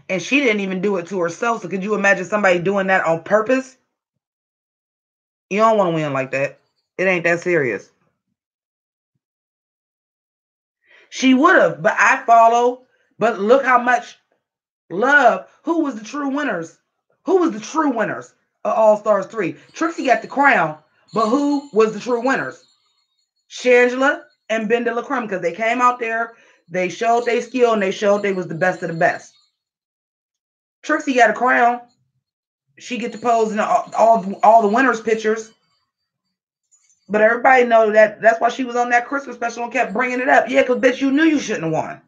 S1: And she didn't even do it to herself. So could you imagine somebody doing that on purpose? You don't want to win like that. It ain't that serious. She would have, but I follow. But look how much love. Who was the true winners? Who was the true winners of All Stars 3? Trixie got the crown, but who was the true winners? Shangela and Ben de la Creme, because they came out there, they showed their skill, and they showed they was the best of the best. Trixie got a crown. She get to pose in all the winners' pictures. But everybody know that's why she was on that Christmas special and kept bringing it up. Yeah, because bitch, you knew you shouldn't have won.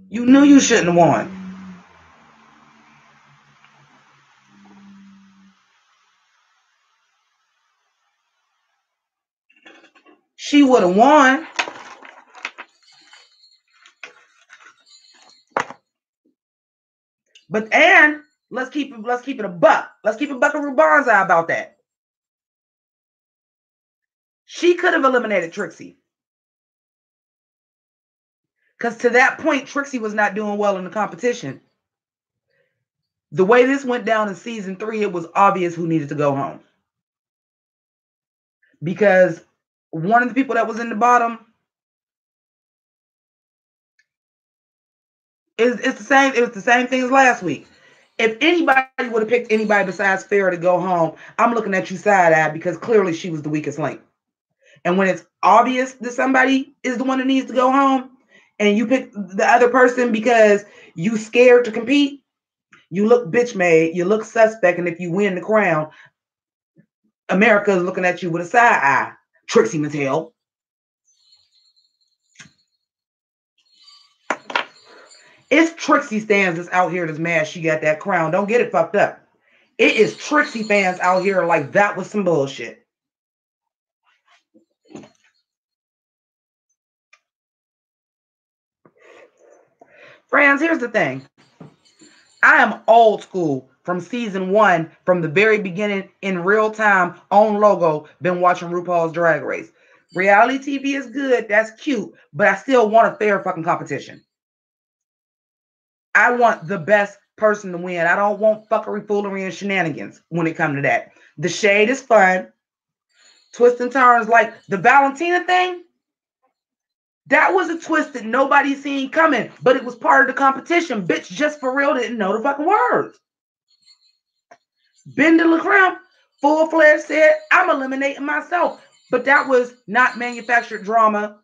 S1: You knew you shouldn't have won. She would have won. And let's keep it a buck. Let's keep a Buckaroo Banzai about that. She could have eliminated Trixie. Because to that point, Trixie was not doing well in the competition. The way this went down in season 3, it was obvious who needed to go home. Because one of the people that was in the bottom, it's the same. It was the same thing as last week. If anybody would have picked anybody besides Farrah to go home, I'm looking at you side-eyed because clearly she was the weakest link. And when it's obvious that somebody is the one that needs to go home, and you pick the other person because you scared to compete, you look bitch made, you look suspect, and if you win the crown, America is looking at you with a side eye. Trixie Mattel. It's Trixie stands that's out here that's mad she got that crown. Don't get it fucked up. It is Trixie fans out here like that was some bullshit. Friends, here's the thing. I am old school from season 1, from the very beginning, in real time, on Logo, been watching RuPaul's Drag Race. Reality TV is good, that's cute, but I still want a fair fucking competition. I want the best person to win. I don't want fuckery, foolery, and shenanigans when it comes to that. The shade is fun. Twists and turns like the Valentina thing. That was a twist that nobody seen coming, but it was part of the competition. Bitch just for real didn't know the fucking words. Ben de la Creme, full-fledged said, I'm eliminating myself. But that was not manufactured drama.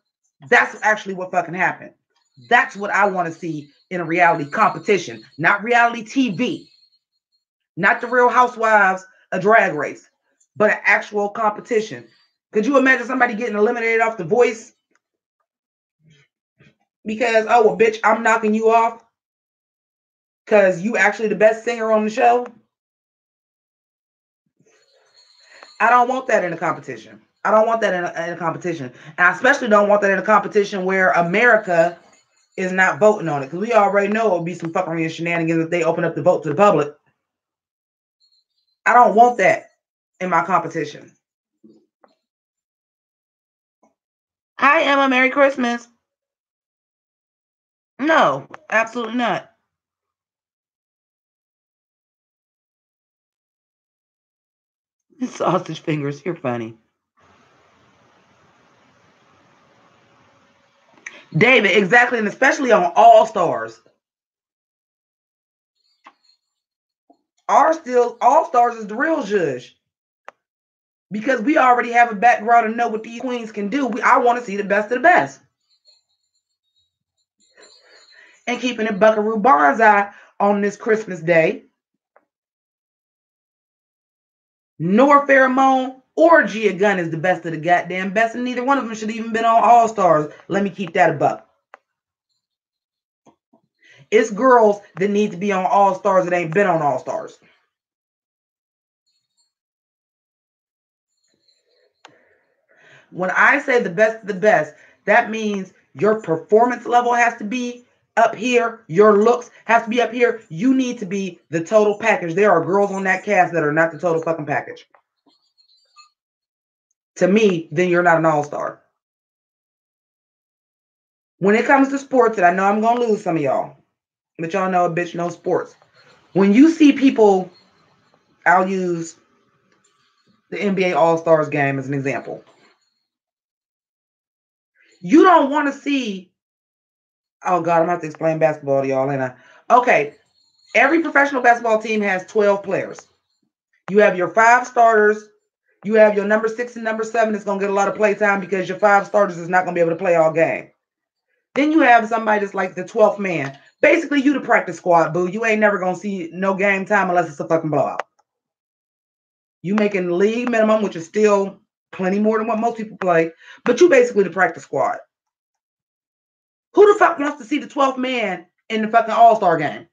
S1: That's actually what fucking happened. That's what I want to see in a reality competition, not reality TV, not the Real Housewives, a Drag Race, but an actual competition. Could you imagine somebody getting eliminated off The Voice because, oh, well, bitch, I'm knocking you off because you actually the best singer on the show? I don't want that in a competition. I don't want that in a competition. And I especially don't want that in a competition where America is not voting on it, because we already know it will be some fuckery and shenanigans if they open up the vote to the public. I don't want that in my competition. Hi, Emma. Merry Christmas. No, absolutely not. Sausage fingers, you're funny. David, exactly, and especially on All Stars. All Stars is the real judge. Because we already have a background and know what these queens can do. I want to see the best of the best. And keeping it Buckaroo Banzai on this Christmas Day, nor Pheromone or Gia Gunn is the best of the goddamn best, and neither one of them should even been on All Stars. Let me keep that a buck. It's girls that need to be on All Stars that ain't been on All Stars. When I say the best of the best, that means your performance level has to be up here. Your looks have to be up here. You need to be the total package. There are girls on that cast that are not the total fucking package. To me, then you're not an all-star. When it comes to sports, and I know I'm going to lose some of y'all, but y'all know a bitch knows sports. When you see people, I'll use the NBA All-Stars game as an example. You don't want to see, oh God, I'm going to have to explain basketball to y'all, ain't I? Okay, every professional basketball team has 12 players. You have your 5 starters. You have your number 6 and number 7 that's going to get a lot of play time because your 5 starters is not going to be able to play all game. Then you have somebody that's like the 12th man. Basically, you the practice squad, boo. You ain't never going to see no game time unless it's a fucking blowout. You making the league minimum, which is still plenty more than what most people play, but you basically the practice squad. Who the fuck wants to see the 12th man in the fucking All-Star game?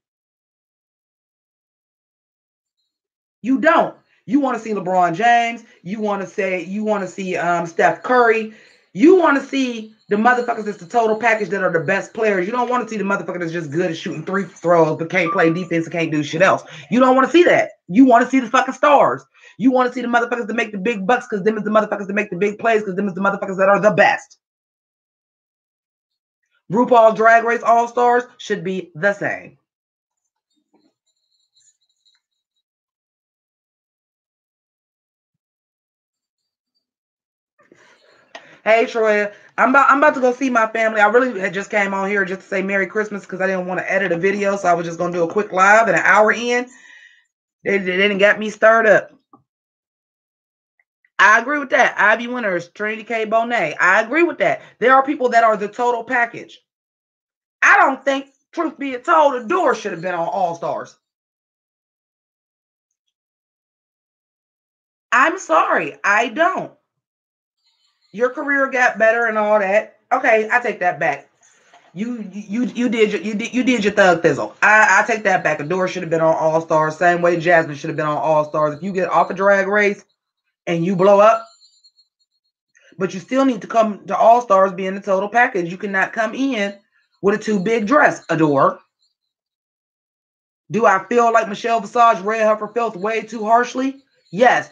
S1: You don't. You want to see LeBron James. You want to see Steph Curry. You want to see the motherfuckers that's the total package that are the best players. You don't want to see the motherfucker that's just good at shooting 3 throws but can't play defense and can't do shit else. You don't want to see that. You want to see the fucking stars. You want to see the motherfuckers that make the big bucks because them is the motherfuckers that make the big plays because them is the motherfuckers that are the best. RuPaul's Drag Race All-Stars should be the same. Hey Troya, I'm about to go see my family. I really had just came on here just to say Merry Christmas because I didn't want to edit a video, so I was just gonna do a quick live and an hour in. They didn't get me stirred up. I agree with that. Ivy Winters, Trinity K. Bonet. I agree with that. There are people that are the total package. I don't think, truth be told, Adore should have been on All Stars. I'm sorry, I don't. Your career got better and all that. Okay, I take that back. You did your thug fizzle. I take that back. Adore should have been on All Stars. Same way Jasmine should have been on All Stars. If you get off a Drag Race and you blow up, but you still need to come to All Stars being the total package. You cannot come in with a too big dress. Adore. Do I feel like Michelle Visage read her for filth way too harshly? Yes.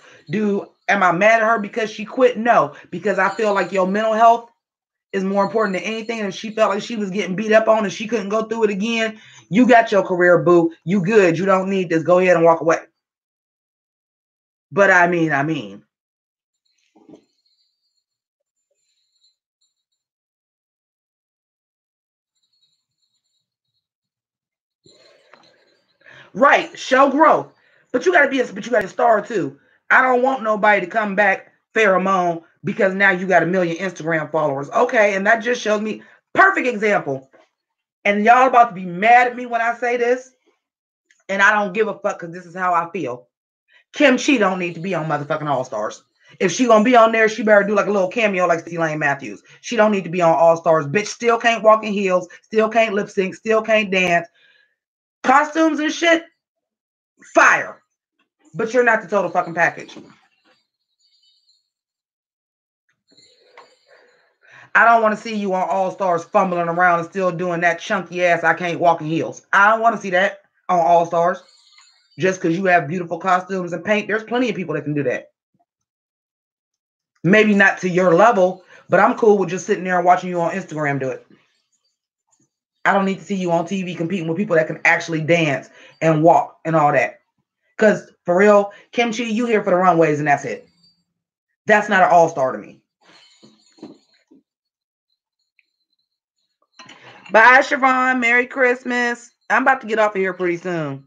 S1: Am I mad at her because she quit? No, because I feel like your mental health is more important than anything. And she felt like she was getting beat up on and she couldn't go through it again. You got your career, boo. You good. You don't need this. Go ahead and walk away. But I mean. Right. Show growth. But you got to star too. I don't want nobody to come back pheromone because now you got 1 million Instagram followers. Okay. And that just shows me perfect example. And y'all about to be mad at me when I say this. And I don't give a fuck because this is how I feel. Kim Chi don't need to be on motherfucking All Stars. If she gonna be on there, she better do like a little cameo like Elaine Matthews. She don't need to be on All Stars. Bitch still can't walk in heels, still can't lip sync, still can't dance. Costumes and shit, fire. But you're not the total fucking package. I don't want to see you on All Stars fumbling around and still doing that chunky ass I can't walk in heels. I don't want to see that on All Stars. Just because you have beautiful costumes and paint, there's plenty of people that can do that. Maybe not to your level, but I'm cool with just sitting there and watching you on Instagram do it. I don't need to see you on TV competing with people that can actually dance and walk and all that. Because for real, Kim Chi, you here for the runways and that's it. That's not an all-star to me. Bye, Siobhan. Merry Christmas. I'm about to get off of here pretty soon.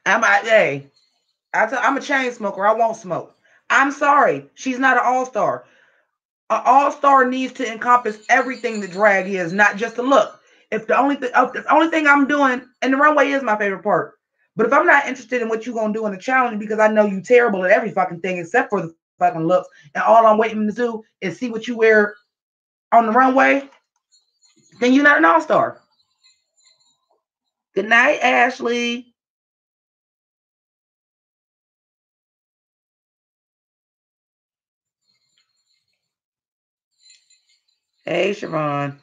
S1: I'm a chain smoker. I won't smoke. I'm sorry. She's not an all-star. An all-star needs to encompass everything that drag is, not just the look. If the only thing I'm doing, and the runway is my favorite part, but if I'm not interested in what you're gonna do in the challenge because I know you terrible at every fucking thing except for the fucking looks, and all I'm waiting to do is see what you wear on the runway, then you're not an all-star. Good night, Ashley. Hey, Siobhan.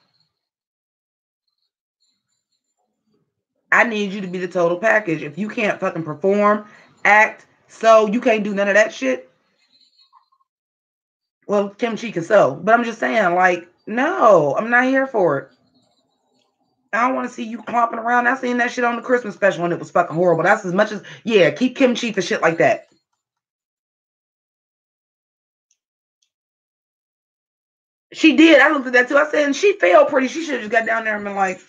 S1: I need you to be the total package. If you can't fucking perform, act, so you can't do none of that shit. Well, Kim Chi can sew, but I'm just saying, like, no, I'm not here for it. I don't want to see you clomping around. I seen that shit on the Christmas special and it was fucking horrible. That's as much as, yeah, keep Kim Chi for shit like that. She did. I looked at that too. I said, and she failed pretty. She should have just got down there and been like,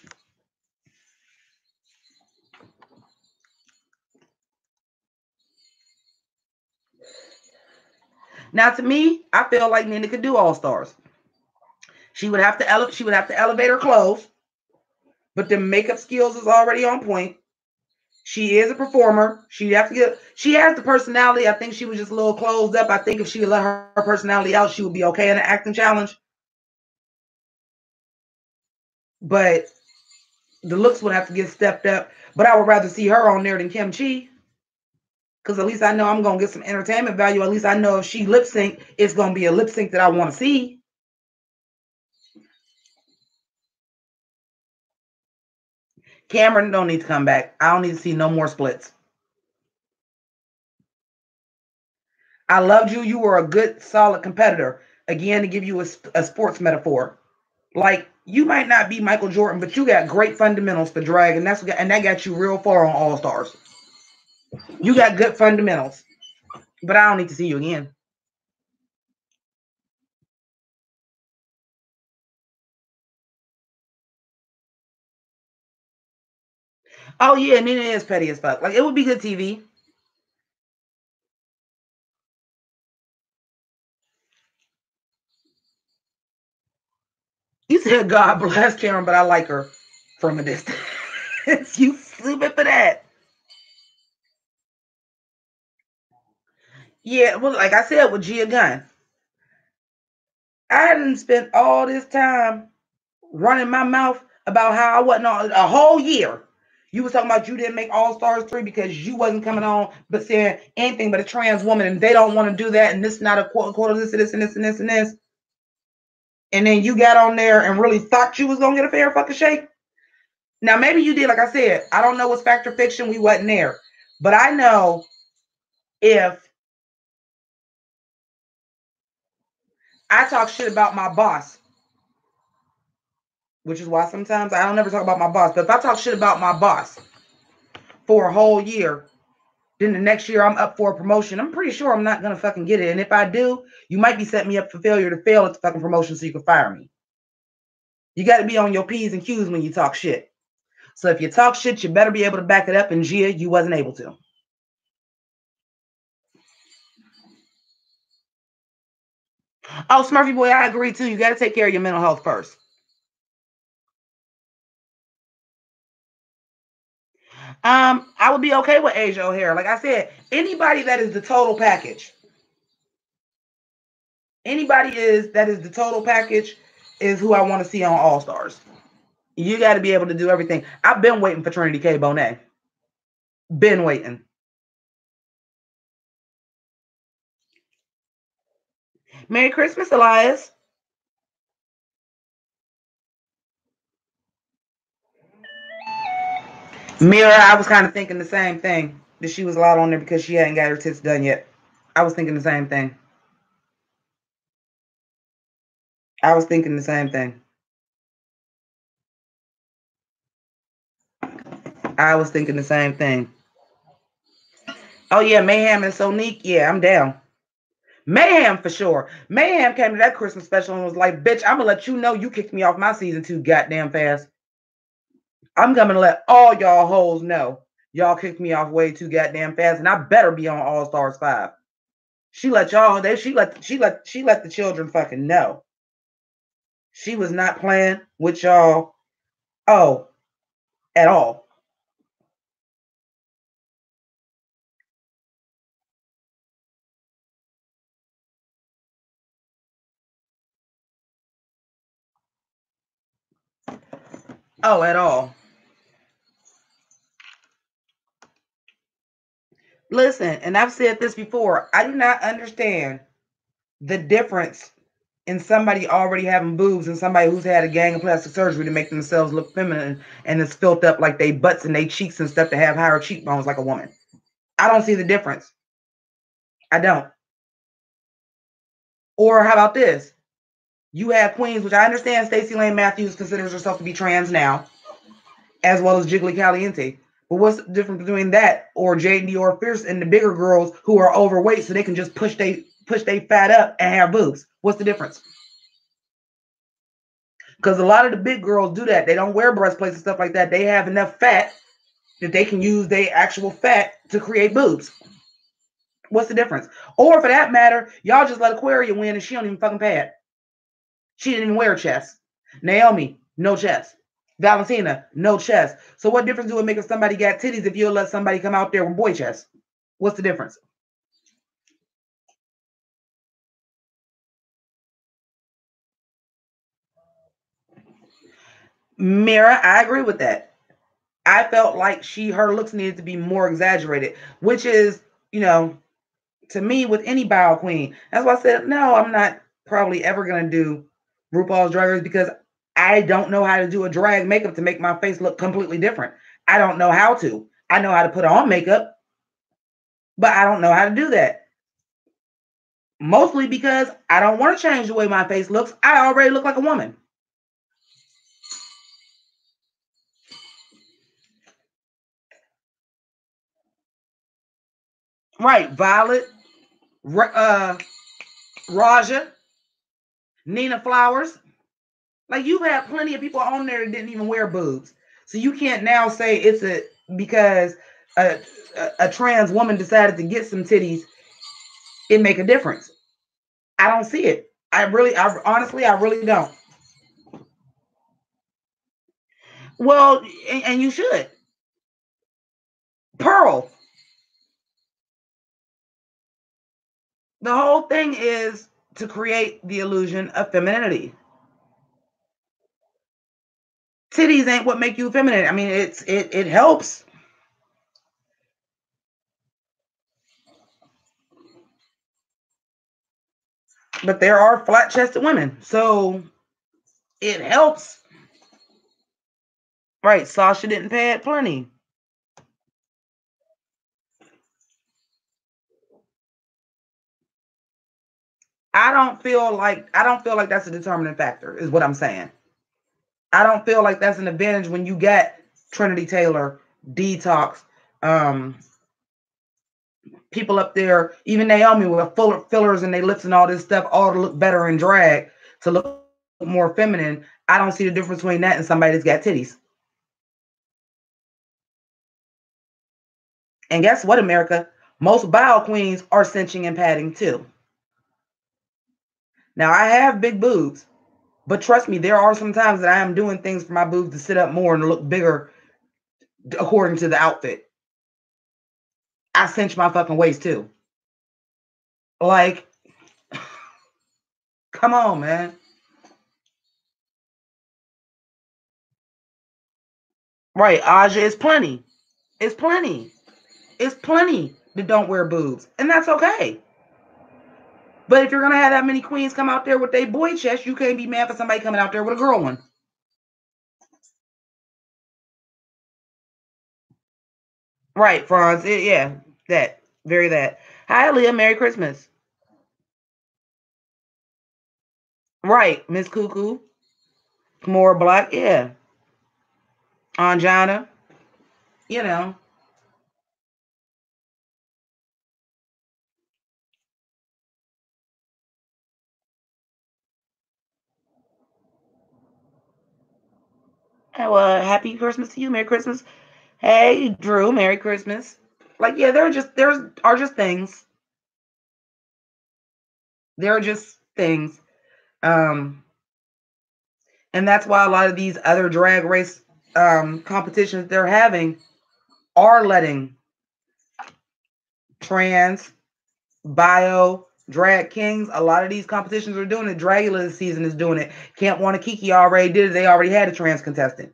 S1: now to me, I feel like Nina could do All Stars. She would have to elevate her clothes, but the makeup skills is already on point. She is a performer. She has the personality. I think she was just a little closed up. I think if she would let her personality out, she would be okay in an acting challenge. But the looks would have to get stepped up. But I would rather see her on there than Kim Chi. Because at least I know I'm going to get some entertainment value. At least I know if she lip sync, it's going to be a lip sync that I want to see. Cameron don't need to come back. I don't need to see no more splits. I loved you. You were a good, solid competitor. Again, to give you a sports metaphor, like you might not be Michael Jordan, but you got great fundamentals for drag, and that got you real far on All Stars. You got good fundamentals, but I don't need to see you again. Oh yeah, and then it is petty as fuck. Like it would be good TV. You said God bless Karen, but I like her from a distance. You stupid for that. Yeah, well, like I said with Gia Gunn, I didn't spend all this time running my mouth about how I wasn't on a whole year. You was talking about you didn't make All Stars 3 because you wasn't coming on, but saying anything but a trans woman, and they don't want to do that, and this is not a quote unquote this and this and this and this and this. And then you got on there and really thought you was gonna get a fair fucking shake. Now maybe you did, like I said. I don't know what's fact or fiction. We wasn't there, but I know if I talk shit about my boss, which is why sometimes I don't ever talk about my boss. But if I talk shit about my boss for a whole year, then the next year I'm up for a promotion, I'm pretty sure I'm not gonna fucking get it. And if I do, you might be setting me up for failure to fail at the fucking promotion so you can fire me. You got to be on your P's and Q's when you talk shit. So if you talk shit, you better be able to back it up. And Gia, you wasn't able to. Oh, Smurfy boy, I agree too. You got to take care of your mental health first. I would be okay with Asia O'Hare. Like I said, anybody that is the total package. Anybody that is the total package is who I want to see on All Stars. You got to be able to do everything. I've been waiting for Trinity K. Bonet. Been waiting. Merry Christmas, Elias. Mira, I was kind of thinking the same thing. That she was allowed on there because she hadn't got her tits done yet. I was thinking the same thing. I was thinking the same thing. I was thinking the same thing. Oh yeah, Mayhem and Sonique. Yeah, I'm down. Mayhem for sure. Mayhem came to that Christmas special and was like, bitch, I'm gonna let you know you kicked me off my season 2 goddamn fast. I'm gonna let all y'all hoes know y'all kicked me off way too goddamn fast, and I better be on All Stars 5. She let y'all she let the children fucking know. She was not playing with y'all at all. Oh, at all. Listen, and I've said this before, I do not understand the difference in somebody already having boobs and somebody who's had a gang of plastic surgery to make themselves look feminine and is filled up like they butts and they cheeks and stuff to have higher cheekbones like a woman. I don't see the difference. I don't. Or how about this? You have queens, which I understand Stacey Lane Matthews considers herself to be trans now, as well as Jiggly Caliente. But what's the difference between that or Jaden Dior Fierce and the bigger girls who are overweight so they can just push they fat up and have boobs? What's the difference? Because a lot of the big girls do that. They don't wear breastplates and stuff like that. They have enough fat that they can use their actual fat to create boobs. What's the difference? Or for that matter, y'all just let Aquaria win and she don't even fucking pad. She didn't even wear a chest. Naomi, no chest. Valentina, no chest. So what difference do it make if somebody got titties if you'll let somebody come out there with boy chest? What's the difference? Mira, I agree with that. I felt like her looks needed to be more exaggerated, which is you know, to me with any bow queen. That's why I said, no, I'm not probably ever going to do RuPaul's Drag Race because I don't know how to do a drag makeup to make my face look completely different. I don't know how to. I know how to put on makeup, but I don't know how to do that. Mostly because I don't want to change the way my face looks. I already look like a woman. Right. Violet, Raja, Nina Flowers. Like, you've had plenty of people on there that didn't even wear boobs. So you can't now say it's because a trans woman decided to get some titties, it make a difference. I don't see it. Honestly, I really don't. Well, and you should. Pearl. The whole thing is to create the illusion of femininity. Titties ain't what make you feminine. I mean, it helps. But there are flat-chested women, so it helps. Right, Sasha didn't pay it plenty. I don't feel like that's a determining factor, is what I'm saying. I don't feel like that's an advantage when you get Trinity Taylor, Detox, people up there, even Naomi with full fillers and their lips and all this stuff, all to look better in drag, to look more feminine. I don't see the difference between that and somebody that's got titties. And guess what, America? Most bow queens are cinching and padding too. Now, I have big boobs, but trust me, there are some times that I am doing things for my boobs to sit up more and look bigger according to the outfit. I cinch my fucking waist too. Like, come on, man. Right, Aja is plenty. It's plenty. It's plenty that don't wear boobs, and that's okay. But if you're gonna have that many queens come out there with their boy chest, you can't be mad for somebody coming out there with a girl one. Right, Franz. Yeah, that. Very that. Hi, Leah. Merry Christmas. Right, Miss Cuckoo. More Black. Yeah. Anjana. You know. Well, happy Christmas to you. Merry Christmas. Hey, Drew. Merry Christmas. Like, yeah, there are just things. There are just things. Um, and that's why a lot of these other drag race competitions they're having are letting trans, bio, drag kings. A lot of these competitions are doing it. Dragula this season is doing it. Can't Want a Kiki already did it. They already had a trans contestant.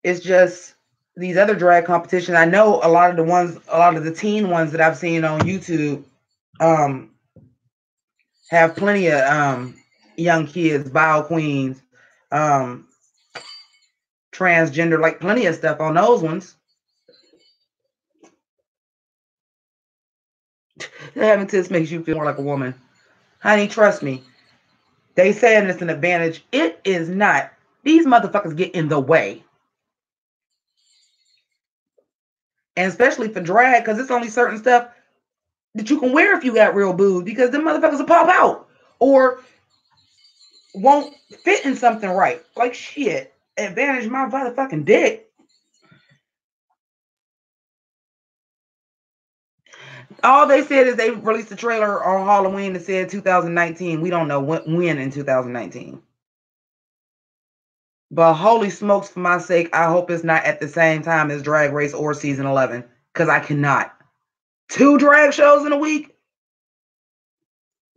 S1: It's just these other drag competitions. I know a lot of the teen ones that I've seen on YouTube have plenty of young kids, bio queens, um, transgender, like plenty of stuff on those ones. Having tits makes you feel more like a woman. Honey, trust me. They saying it's an advantage. It is not. These motherfuckers get in the way. And especially for drag, because it's only certain stuff that you can wear if you got real boobs, because them motherfuckers will pop out or won't fit in something right. Like, shit. Advantage my motherfucking dick. All they said is they released a trailer on Halloween that said 2019. We don't know when in 2019. But holy smokes, for my sake, I hope it's not at the same time as Drag Race or season 11, because I cannot. 2 drag shows in a week?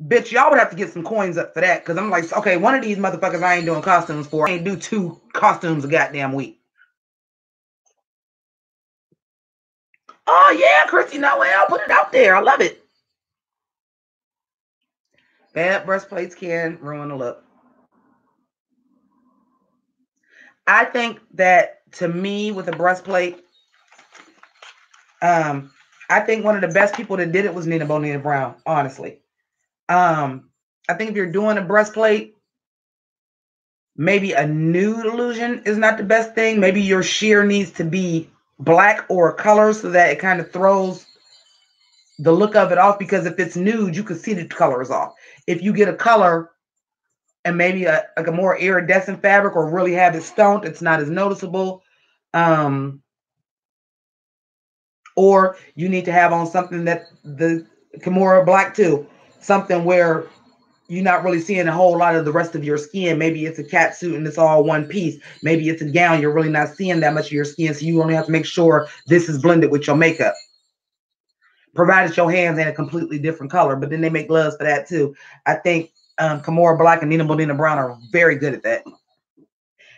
S1: Bitch, y'all would have to get some coins up for that, because I'm like, okay, one of these motherfuckers I ain't doing costumes for. I ain't do 2 costumes a goddamn week. Oh yeah, Christy Noel, put it out there. I love it. Bad breastplates can ruin the look. I think that to me with a breastplate, I think one of the best people that did it was Nina Bonita Brown, honestly. I think if you're doing a breastplate, maybe a nude illusion is not the best thing. Maybe your sheer needs to be black or a color so that it kind of throws the look of it off, because if it's nude, you can see the colors off. If you get a color and maybe like a more iridescent fabric or really have it stoned, it's not as noticeable. Or you need to have on something that the Kimura black too, something where you're not really seeing a whole lot of the rest of your skin. Maybe it's a cat suit and it's all one piece. Maybe it's a gown. You're really not seeing that much of your skin. So you only have to make sure this is blended with your makeup. Provided your hands ain't a completely different color, but then they make gloves for that too. I think Kimura Black and Nina Bonina Brown are very good at that.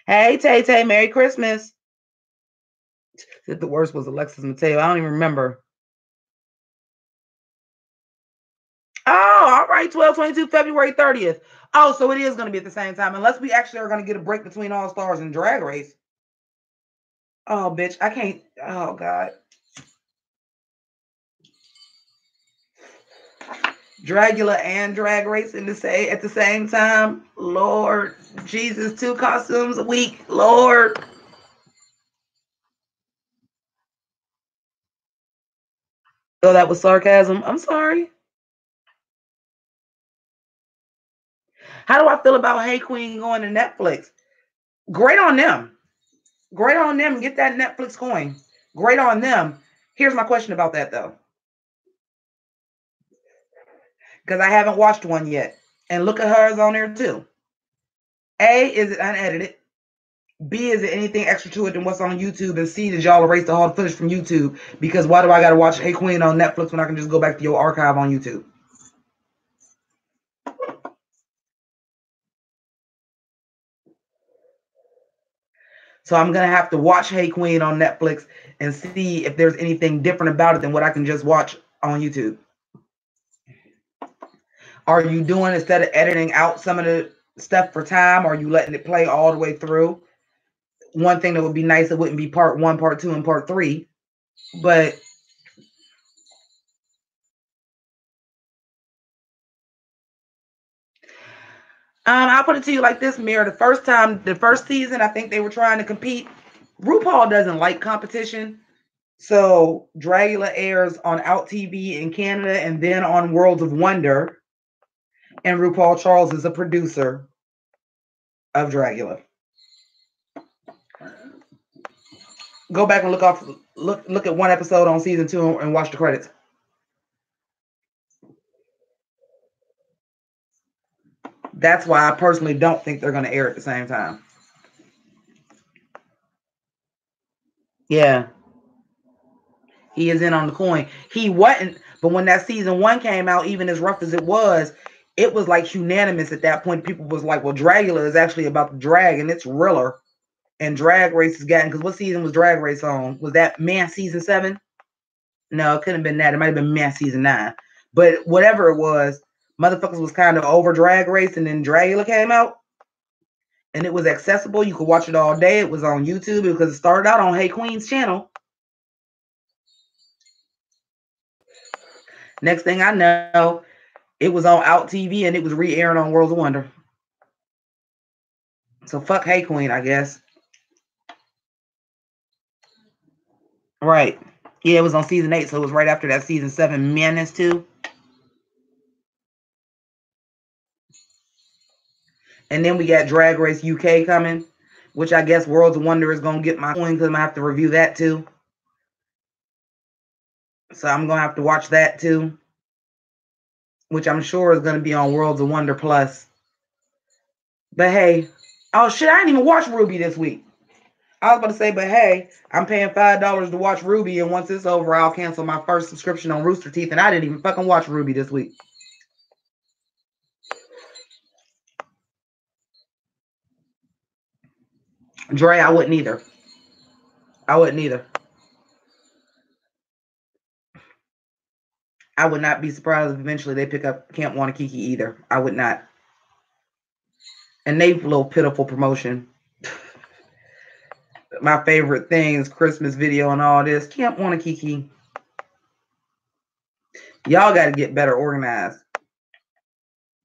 S1: Hey, Tay Tay, Merry Christmas. The worst was Alexis Mateo. I don't even remember. Oh, all right, 12/22, February 30th. Oh, so it is going to be at the same time, unless we actually are going to get a break between All Stars and Drag Race. Oh, bitch, I can't. Oh, God. Dragula and Drag Race at the same time. Lord Jesus, 2 costumes a week. Lord. Oh, that was sarcasm. I'm sorry. How do I feel about Hey Queen going to Netflix? Great on them. Great on them. Get that Netflix coin. Great on them. Here's my question about that, though, because I haven't watched one yet. And look at hers on there, too. A, is it unedited? B, is it anything extra to it than what's on YouTube? And C, did y'all erase all the footage from YouTube? Because why do I got to watch Hey Queen on Netflix when I can just go back to your archive on YouTube? So I'm going to have to watch Hey Queen on Netflix and see if there's anything different about it than what I can just watch on YouTube. Are you doing, instead of editing out some of the stuff for time, are you letting it play all the way through? One thing that would be nice, it wouldn't be part 1, part 2, and part 3. But I'll put it to you like this, Mira. The first season, I think they were trying to compete. RuPaul doesn't like competition. So Dragula airs on Out TV in Canada and then on Worlds of Wonder. And RuPaul Charles is a producer of Dragula. Go back and look at one episode on season 2 and watch the credits. That's why I personally don't think they're going to air at the same time. Yeah. He is in on the coin. He wasn't, but when that season 1 came out, even as rough as it was like unanimous at that point. People was like, well, Dragula is actually about the drag and it's realer. And Drag Race is getting, because what season was Drag Race on? Was that Man season 7? No, it couldn't have been that. It might have been Man season 9. But whatever it was, motherfuckers was kind of over Drag Race, and then Dragula came out. And it was accessible. You could watch it all day. It was on YouTube because it started out on Hey Queen's channel. Next thing I know, it was on Out TV and it was re-airing on Worlds of Wonder. So fuck Hey Queen, I guess. Right. Yeah, it was on season 8, so it was right after that season 7 Menace too. And then we got Drag Race UK coming, which I guess Worlds of Wonder is going to get my coin because I'm going to have to review that too. So I'm going to have to watch that too, which I'm sure is going to be on Worlds of Wonder Plus. But hey, oh shit, I didn't even watch Ruby this week. I was about to say, but hey, I'm paying $5 to watch Ruby, and once it's over, I'll cancel my first subscription on Rooster Teeth, and I didn't even fucking watch Ruby this week. Dre, I wouldn't either. I would not be surprised if eventually they pick up Camp Wanakiki either. I would not. And they little pitiful promotion. My favorite things, Christmas video and all this. Camp Wanakiki. Y'all got to get better organized.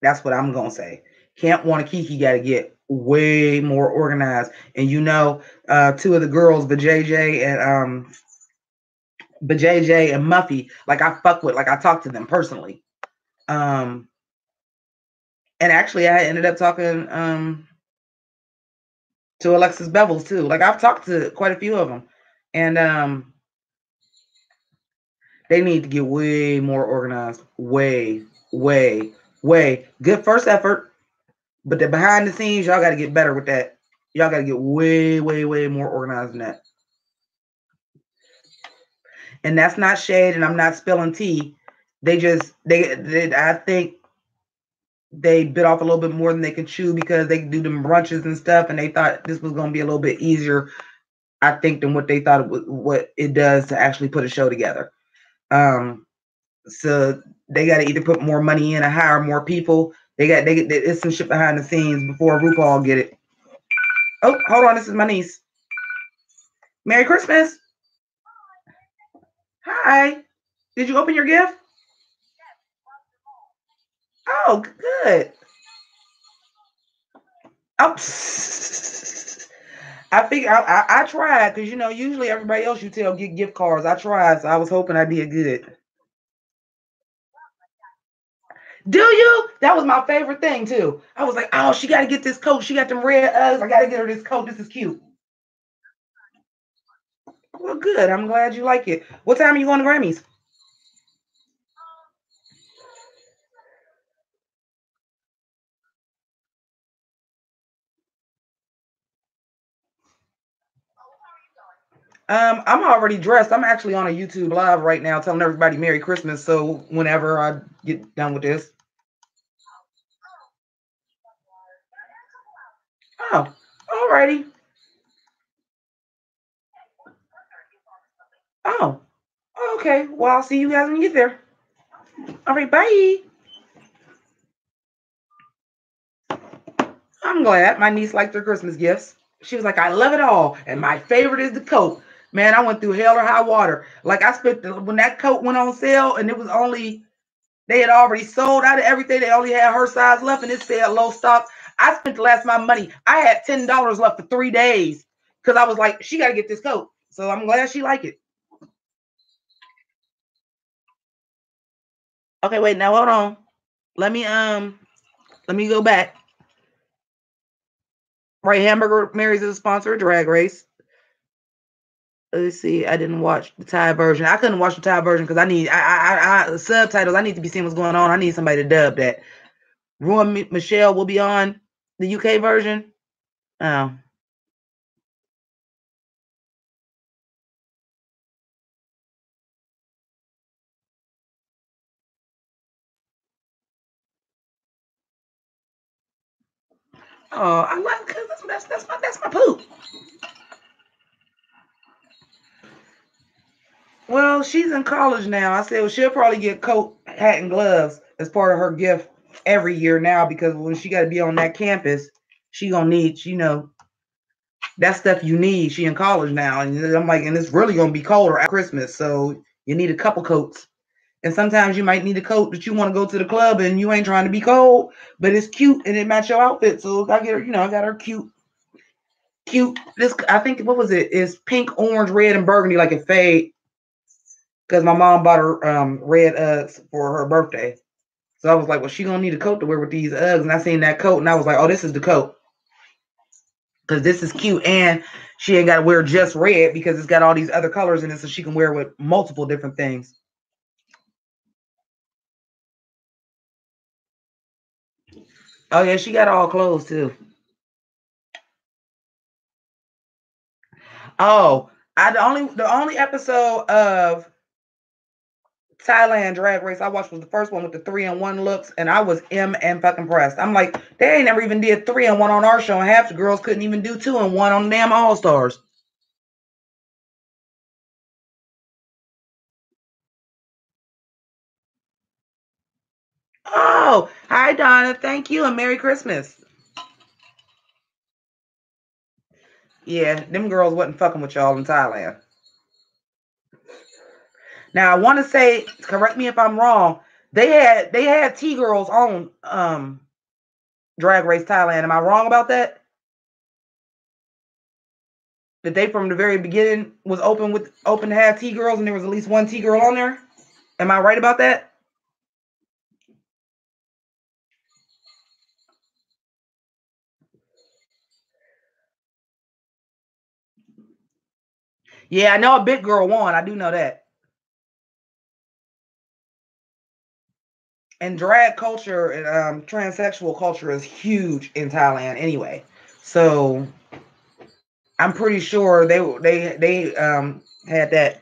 S1: That's what I'm going to say. Camp Wanakiki got to get way more organized. And you know, two of the girls, BJJ and Muffy, like I fuck with, like I talk to them personally. And actually I ended up talking to Alexis Bevels too. Like I've talked to quite a few of them. And they need to get way more organized. Way. Good first effort. But the behind the scenes, y'all got to get better with that. Y'all got to get way more organized than that. And that's not shade, and I'm not spilling tea. They I think they bit off a little bit more than they could chew because they do them brunches and stuff, and they thought this was going to be a little bit easier, I think, than what they thought what it does to actually put a show together. So they got to either put more money in or hire more people. It's some shit behind the scenes before RuPaul get it. Oh, hold on, this is my niece. Merry Christmas. Hi. Did you open your gift? Oh, good. Oh, I think I tried because, you know, usually everybody else you tell get gift cards. I tried, so I was hoping I did good. Do you? That was my favorite thing too. I was like, oh, she got to get this coat. She got them red Uggs. I got to get her this coat. This is cute. Well, good. I'm glad you like it. What time are you going to Grammys? I'm already dressed. I'm actually on a YouTube live right now telling everybody Merry Christmas. So whenever I get done with this. Oh, alrighty. Oh, okay. Well, I'll see you guys when you get there. All right, bye. I'm glad my niece liked her Christmas gifts. She was like, I love it all. And my favorite is the coat. Man, I went through hell or high water. Like I spent when that coat went on sale and it was only, they had already sold out of everything. They only had her size left and it said low stock. I spent the last of my money. I had $10 left for 3 days because I was like, she got to get this coat. So I'm glad she liked it. Okay, wait, now hold on. Let me go back. Right, Hamburger Mary's is a sponsor of Drag Race. Let's see. I didn't watch the Thai version. I couldn't watch the Thai version because I need subtitles. I need to be seeing what's going on. I need somebody to dub that. Ruin Michelle will be on the UK version. Oh. Oh, I like because that's my poop. Well, she's in college now. I said, well, she'll probably get coat, hat, and gloves as part of her gift every year now because when she got to be on that campus, she gonna need, you know, that stuff you need. She in college now, and I'm like, and it's really gonna be colder at Christmas, so you need a couple coats. And sometimes you might need a coat that you want to go to the club and you ain't trying to be cold, but it's cute and it match your outfit. So I get her, you know, I got her cute. This I think what was it? It's pink, orange, red, and burgundy, like a fade. Because my mom bought her red Uggs for her birthday. So I was like, well, she gonna need a coat to wear with these Uggs. And I seen that coat and I was like, oh, this is the coat. Because this is cute. And she ain't got to wear just red because it's got all these other colors in it so she can wear with multiple different things. Oh, yeah, she got all clothes too. Oh, the only episode of Thailand Drag Race I watched was the first one with the 3-in-1 looks, and I was and fucking pressed. I'm like, they ain't never even did 3-in-1 on our show, and half the girls couldn't even do 2-in-1 on the damn All Stars. Oh, hi, Donna. Thank you, and Merry Christmas. Yeah, them girls wasn't fucking with y'all in Thailand. Now, I want to say, correct me if I'm wrong, they had T-girls on Drag Race Thailand. Am I wrong about that? That they from the very beginning was open to have T-girls, and there was at least one T-girl on there? Am I right about that? Yeah, I know a big girl won. I do know that. And drag culture and transsexual culture is huge in Thailand anyway. So I'm pretty sure they had that.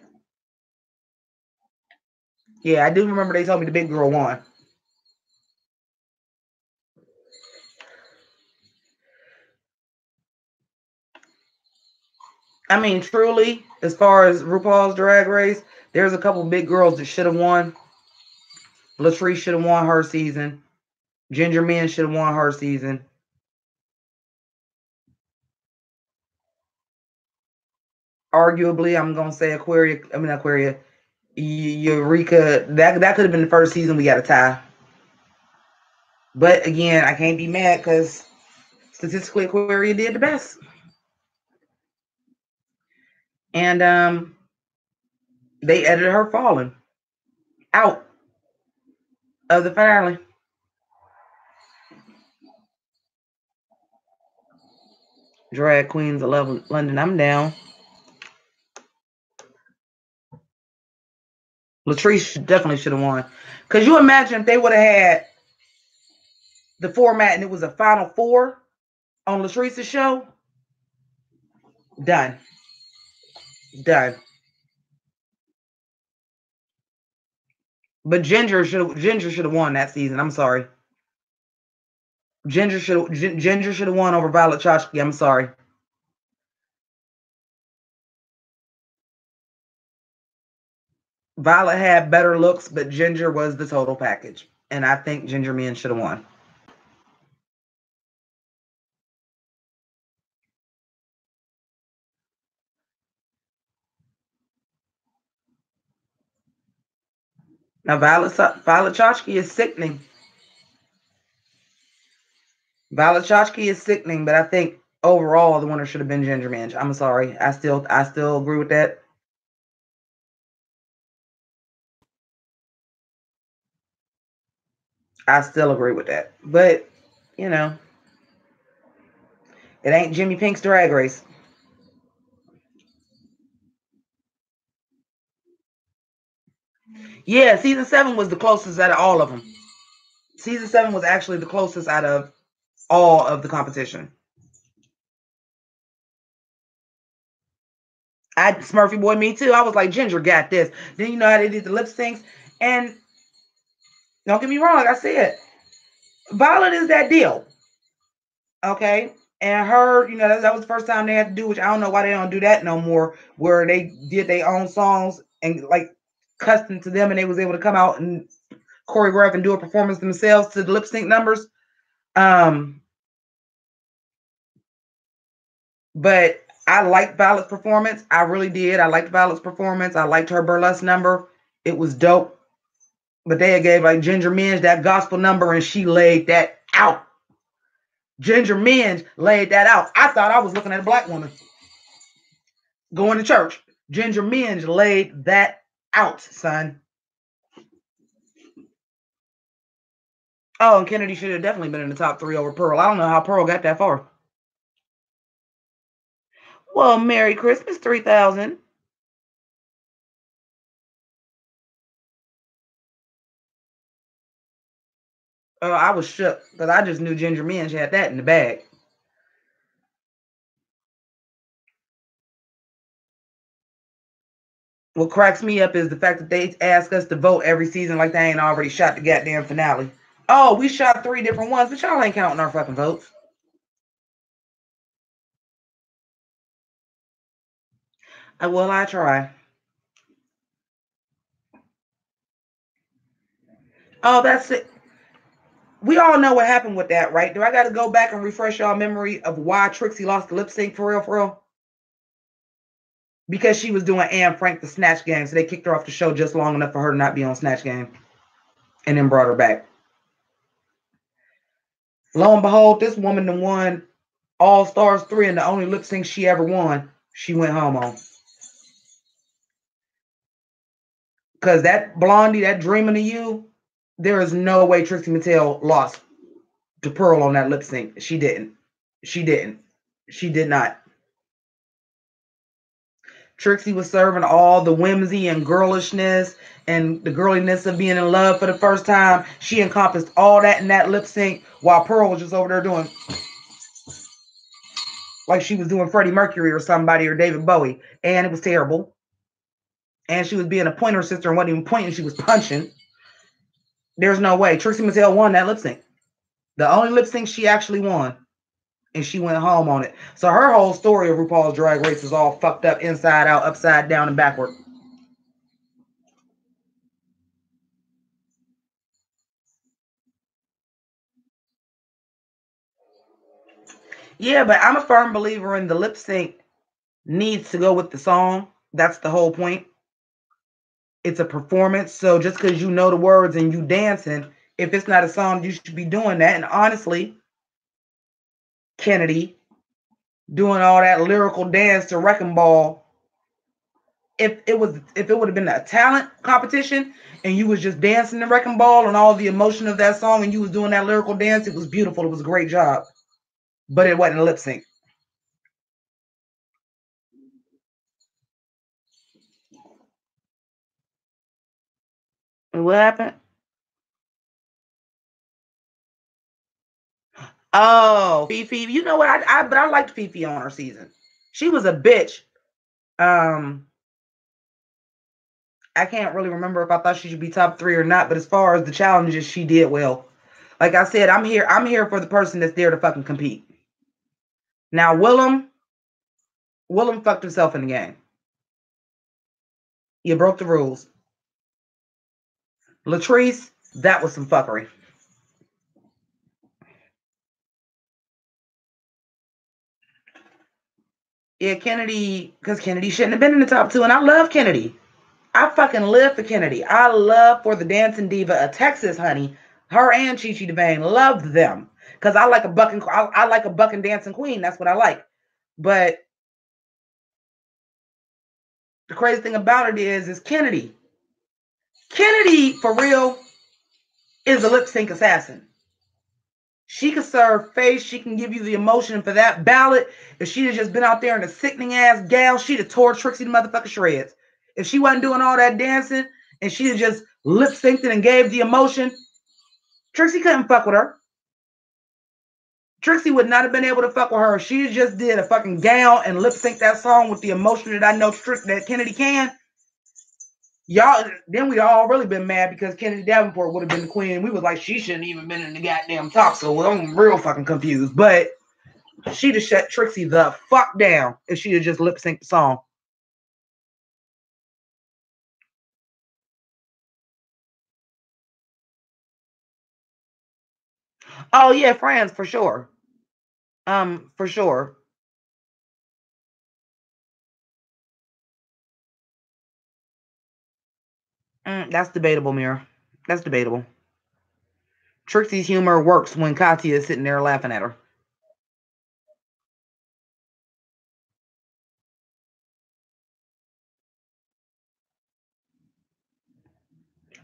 S1: Yeah, I do remember they told me the big girl won. I mean, truly, as far as RuPaul's Drag Race, there's a couple big girls that should have won. Latrice should have won her season. Ginger Min should have won her season. Arguably, I'm gonna say Aquaria. I mean Aquaria. Eureka. That could have been the first season we got a tie. But again, I can't be mad because statistically Aquaria did the best. And they edited her falling out of the finale. Drag Queens of London, I'm down. Latrice definitely should have won. Could you imagine if they would have had the format and it was a final four on Latrice's show? Done. Done. But Ginger should have won that season. I'm sorry. Ginger should have won over Violet Chachki. I'm sorry. Violet had better looks, but Ginger was the total package. And I think Ginger Min should have won. Now Violet Chachki is sickening. Violet Chachki is sickening, but I think overall the winner should have been Ginger Minj. I'm sorry. I still agree with that. I still agree with that. But, you know, it ain't Jimmy Pink's Drag Race. Yeah, season 7 was the closest out of all of them. Season 7 was actually the closest out of all of the competition. Smurfy boy, me too. I was like, Ginger got this. Then you know how they did the lip syncs. And don't get me wrong, like I said, Violet is that deal. Okay. And her, you know, that was the first time they had to do, which I don't know why they don't do that no more, where they did their own songs and like custom to them and they was able to come out and choreograph and do a performance themselves to the lip sync numbers. But I liked Violet's performance. I really did. I liked Violet's performance. I liked her burlesque number. It was dope. But they gave like Ginger Minj that gospel number and she laid that out. Ginger Minj laid that out. I thought I was looking at a black woman going to church. Ginger Minj laid that out, son. Oh, and Kennedy should have definitely been in the top 3 over Pearl. I don't know how Pearl got that far. Well, Merry Christmas, 3000. I was shook because I just knew Ginger Minj had that in the bag. What cracks me up is the fact that they ask us to vote every season like they ain't already shot the goddamn finale. Oh, we shot 3 different ones, but y'all ain't counting our fucking votes. Well, I try. Oh, that's it. we all know what happened with that, right? Do I got to go back and refresh y'all memory of why Trixie lost the lip sync for real, for real? Because she was doing Anne Frank the Snatch Game, so they kicked her off the show just long enough for her to not be on Snatch Game, and then brought her back. Lo and behold, this woman that won All Stars 3 and the only lip sync she ever won, she went home on. Because that Blondie, that Dreaming of You, there is no way Trixie Mattel lost to Pearl on that lip sync. She didn't. She didn't. She did not. Trixie was serving all the whimsy and girlishness and the girliness of being in love for the first time. She encompassed all that in that lip sync, while Pearl was just over there doing like she was doing Freddie Mercury or somebody or David Bowie. And it was terrible. And she was being a pointer sister and wasn't even pointing, she was punching. There's no way. Trixie Mattel won that lip sync. The only lip sync she actually won. And she went home on it. So her whole story of RuPaul's Drag Race is all fucked up, inside out, upside down, and backward. Yeah, but I'm a firm believer in the lip sync needs to go with the song. That's the whole point. It's a performance. So just because you know the words and you dancing, if it's not a song, you should be doing that. And honestly, Kennedy doing all that lyrical dance to Wrecking Ball. If it would have been a talent competition and you was just dancing the Wrecking Ball and all the emotion of that song and you was doing that lyrical dance, it was beautiful. It was a great job. But it wasn't a lip sync. And what happened? Oh, Fifi. You know what? But I liked Fifi on her season. She was a bitch. I can't really remember if I thought she should be top 3 or not, but as far as the challenges, she did well. Like I said, I'm here for the person that's there to fucking compete. Now, Willem fucked himself in the game. You broke the rules. Latrice, that was some fuckery. Yeah, Kennedy, because Kennedy shouldn't have been in the top 2, and I love Kennedy. I fucking live for Kennedy. I love for the dancing diva of Texas, honey. Her and Chi Chi DeVane, loved them because I like a bucking. I like a bucking dancing queen. That's what I like. But the crazy thing about it is Kennedy. Kennedy, for real, is a lip sync assassin. She can serve face. She can give you the emotion for that ballad. If she'd have just been out there in a sickening ass gal, she'd have tore Trixie the motherfucker shreds. If she wasn't doing all that dancing and she'd have just lip synced it and gave the emotion, Trixie couldn't fuck with her. Trixie would not have been able to fuck with her. She just did a fucking gown and lip sync that song with the emotion that I know that Kennedy can. Y'all, then we'd all really been mad because Kennedy Davenport would have been the queen. We was like, she shouldn't even been in the goddamn talk. So I'm real fucking confused. But she'd have shut Trixie the fuck down if she'd have just lip synced the song. Oh yeah, friends for sure. For sure. That's debatable, Mira. That's debatable. Trixie's humor works when Katya is sitting there laughing at her.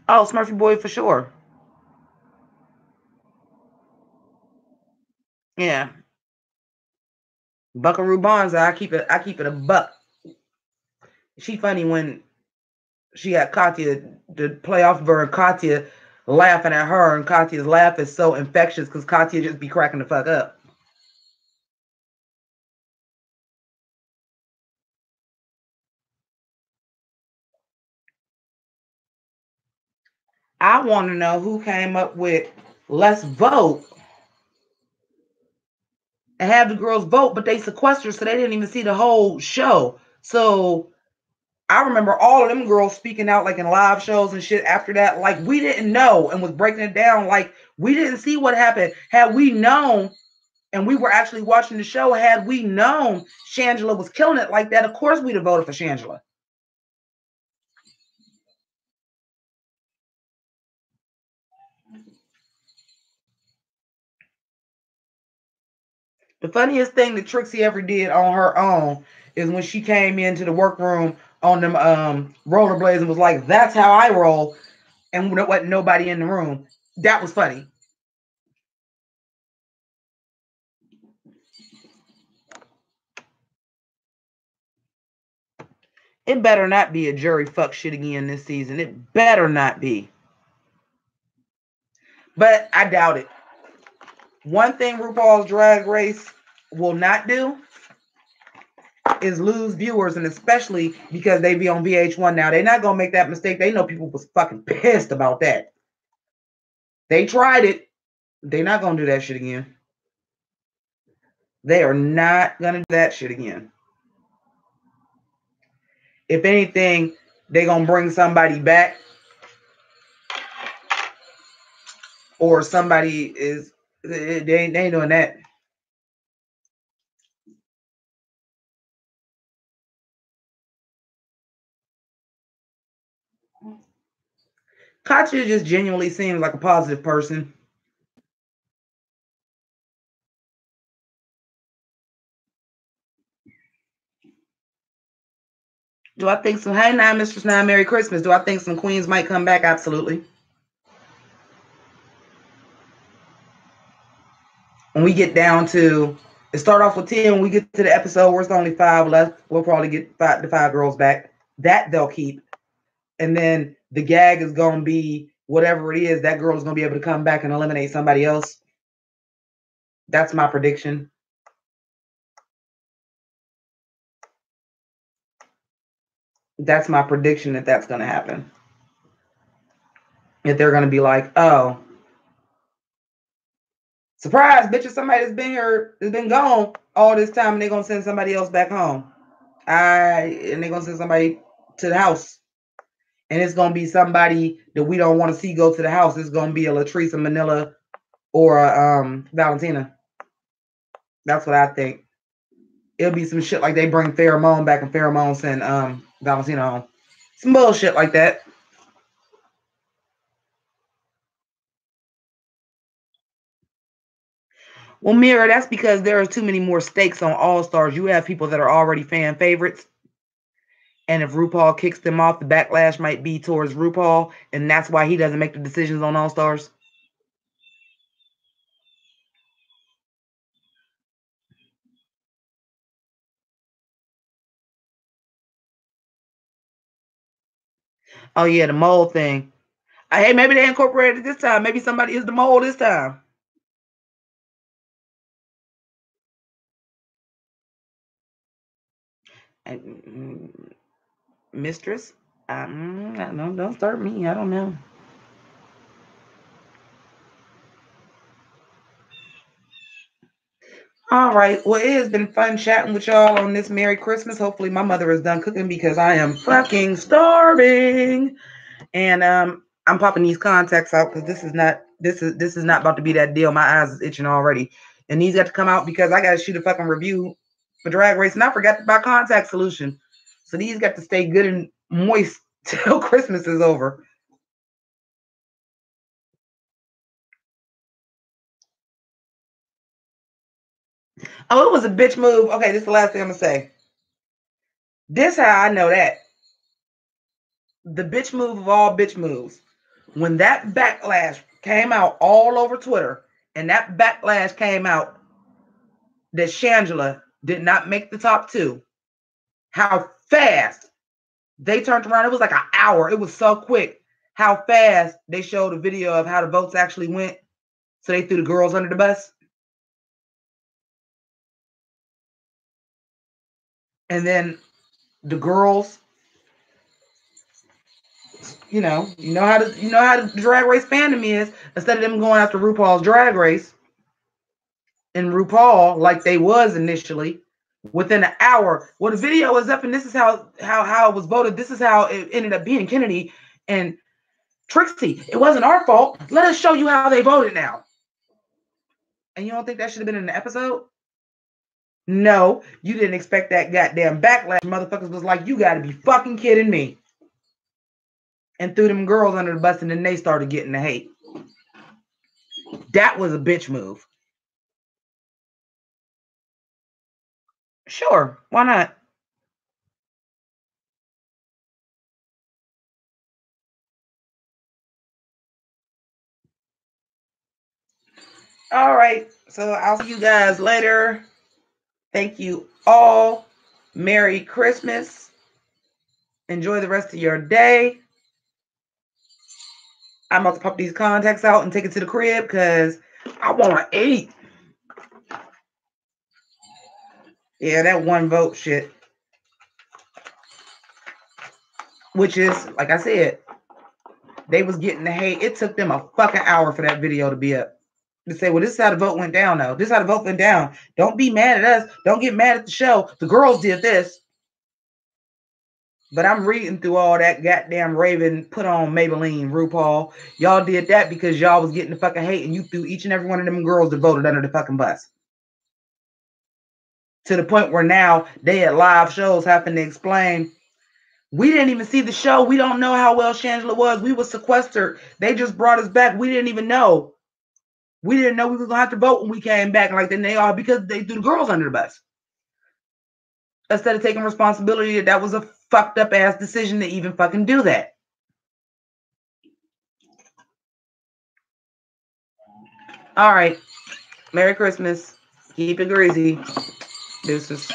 S1: Oh, Smurfy Boy for sure. Yeah. Buckaroo Bonza, I keep it a buck. She funny when she got Katya to play off of her and Katya laughing at her, and Katya's laugh is so infectious because Katya just be cracking the fuck up. I want to know who came up with let's vote and have the girls vote, but they sequestered so they didn't even see the whole show. So I remember all of them girls speaking out like in live shows and shit after that. Like we didn't know and was breaking it down. Like we didn't see what happened. Had we known and we were actually watching the show, had we known Shangela was killing it like that, of course we'd have voted for Shangela. The funniest thing that Trixie ever did on her own is when she came into the workroom on them rollerblades and was like, "That's how I roll," and there wasn't nobody in the room. That was funny. It better not be a jury fuck shit again this season. It better not be. But I doubt it. One thing RuPaul's Drag Race will not do is lose viewers, and especially because they be on VH1 now. They're not gonna make that mistake. They know people was fucking pissed about that. They tried it. They're not gonna do that shit again. They are not gonna do that shit again. If anything, they're gonna bring somebody back, or somebody is they ain't doing that. Katya just genuinely seems like a positive person. Do I think some, hey now, Mistress Now, Merry Christmas. Do I think some queens might come back? Absolutely. When we get down to, it start off with 10, when we get to the episode where it's only 5 left, we'll probably get the 5 girls back. That they'll keep. And then the gag is going to be whatever it is, that girl is going to be able to come back and eliminate somebody else. That's my prediction. That's my prediction that that's going to happen. That they're going to be like, oh, surprise, bitches, somebody that's been here, has been gone all this time, and they're going to send somebody else back home. And they're going to send somebody to the house. And it's going to be somebody that we don't want to see go to the house. It's going to be a Latrice, a Manila, or a Valentina. That's what I think. It'll be some shit like they bring Pheromone back and Pheromone send Valentina home. Some bullshit like that. Well, Mira, that's because there are too many more stakes on All Stars. You have people that are already fan favorites. And if RuPaul kicks them off, the backlash might be towards RuPaul. And that's why he doesn't make the decisions on All Stars. Oh, yeah, the mole thing. Hey, maybe they incorporated it this time. Maybe somebody is the mole this time. Mistress, don't start me. I don't know. All right. Well, it has been fun chatting with y'all on this Merry Christmas. Hopefully, my mother is done cooking because I am fucking starving. And I'm popping these contacts out because this is not about to be that deal. My eyes is itching already, and these got to come out because I got to shoot a fucking review for Drag Race, and I forgot to buy contact solution. So these got to stay good and moist till Christmas is over. Oh, it was a bitch move. Okay, this is the last thing I'm gonna say. This how I know that. The bitch move of all bitch moves. When that backlash came out all over Twitter, and that backlash came out that Shangela did not make the top 2, how fast they turned around. It was like an hour. It was so quick. How fast they showed a video of how the votes actually went. So they threw the girls under the bus. And then the girls, you know how the Drag Race fandom is. Instead of them going after RuPaul's Drag Race and RuPaul like they was initially, within an hour. Well, the video is up, and this is how it was voted. This is how it ended up being. Kennedy and Trixie, it wasn't our fault. Let us show you how they voted now. And you don't think that should have been in the episode? No, you didn't expect that goddamn backlash. Motherfuckers was like, you gotta be fucking kidding me. And threw them girls under the bus, and then they started getting the hate. That was a bitch move. Sure, why not? All right, so I'll see you guys later. Thank you all. Merry Christmas. Enjoy the rest of your day. I'm about to pop these contacts out and take it to the crib because I want to eat. Yeah, that one vote shit. Which is, like I said, they was getting the hate. It took them a fucking hour for that video to be up. To say, well, this is how the vote went down, though. This is how the vote went down. Don't be mad at us. Don't get mad at the show. The girls did this. But I'm reading through all that goddamn Raven put on Maybelline, RuPaul. Y'all did that because y'all was getting the fucking hate, and you threw each and every one of them girls that voted under the fucking bus. To the point where now they at live shows having to explain, we didn't even see the show. We don't know how well Shangela was. We were sequestered. They just brought us back. We didn't even know. We didn't know we were going to have to vote when we came back like then they are because they threw the girls under the bus. Instead of taking responsibility that was a fucked up ass decision to even fucking do that. All right. Merry Christmas. Keep it greasy. Deuces.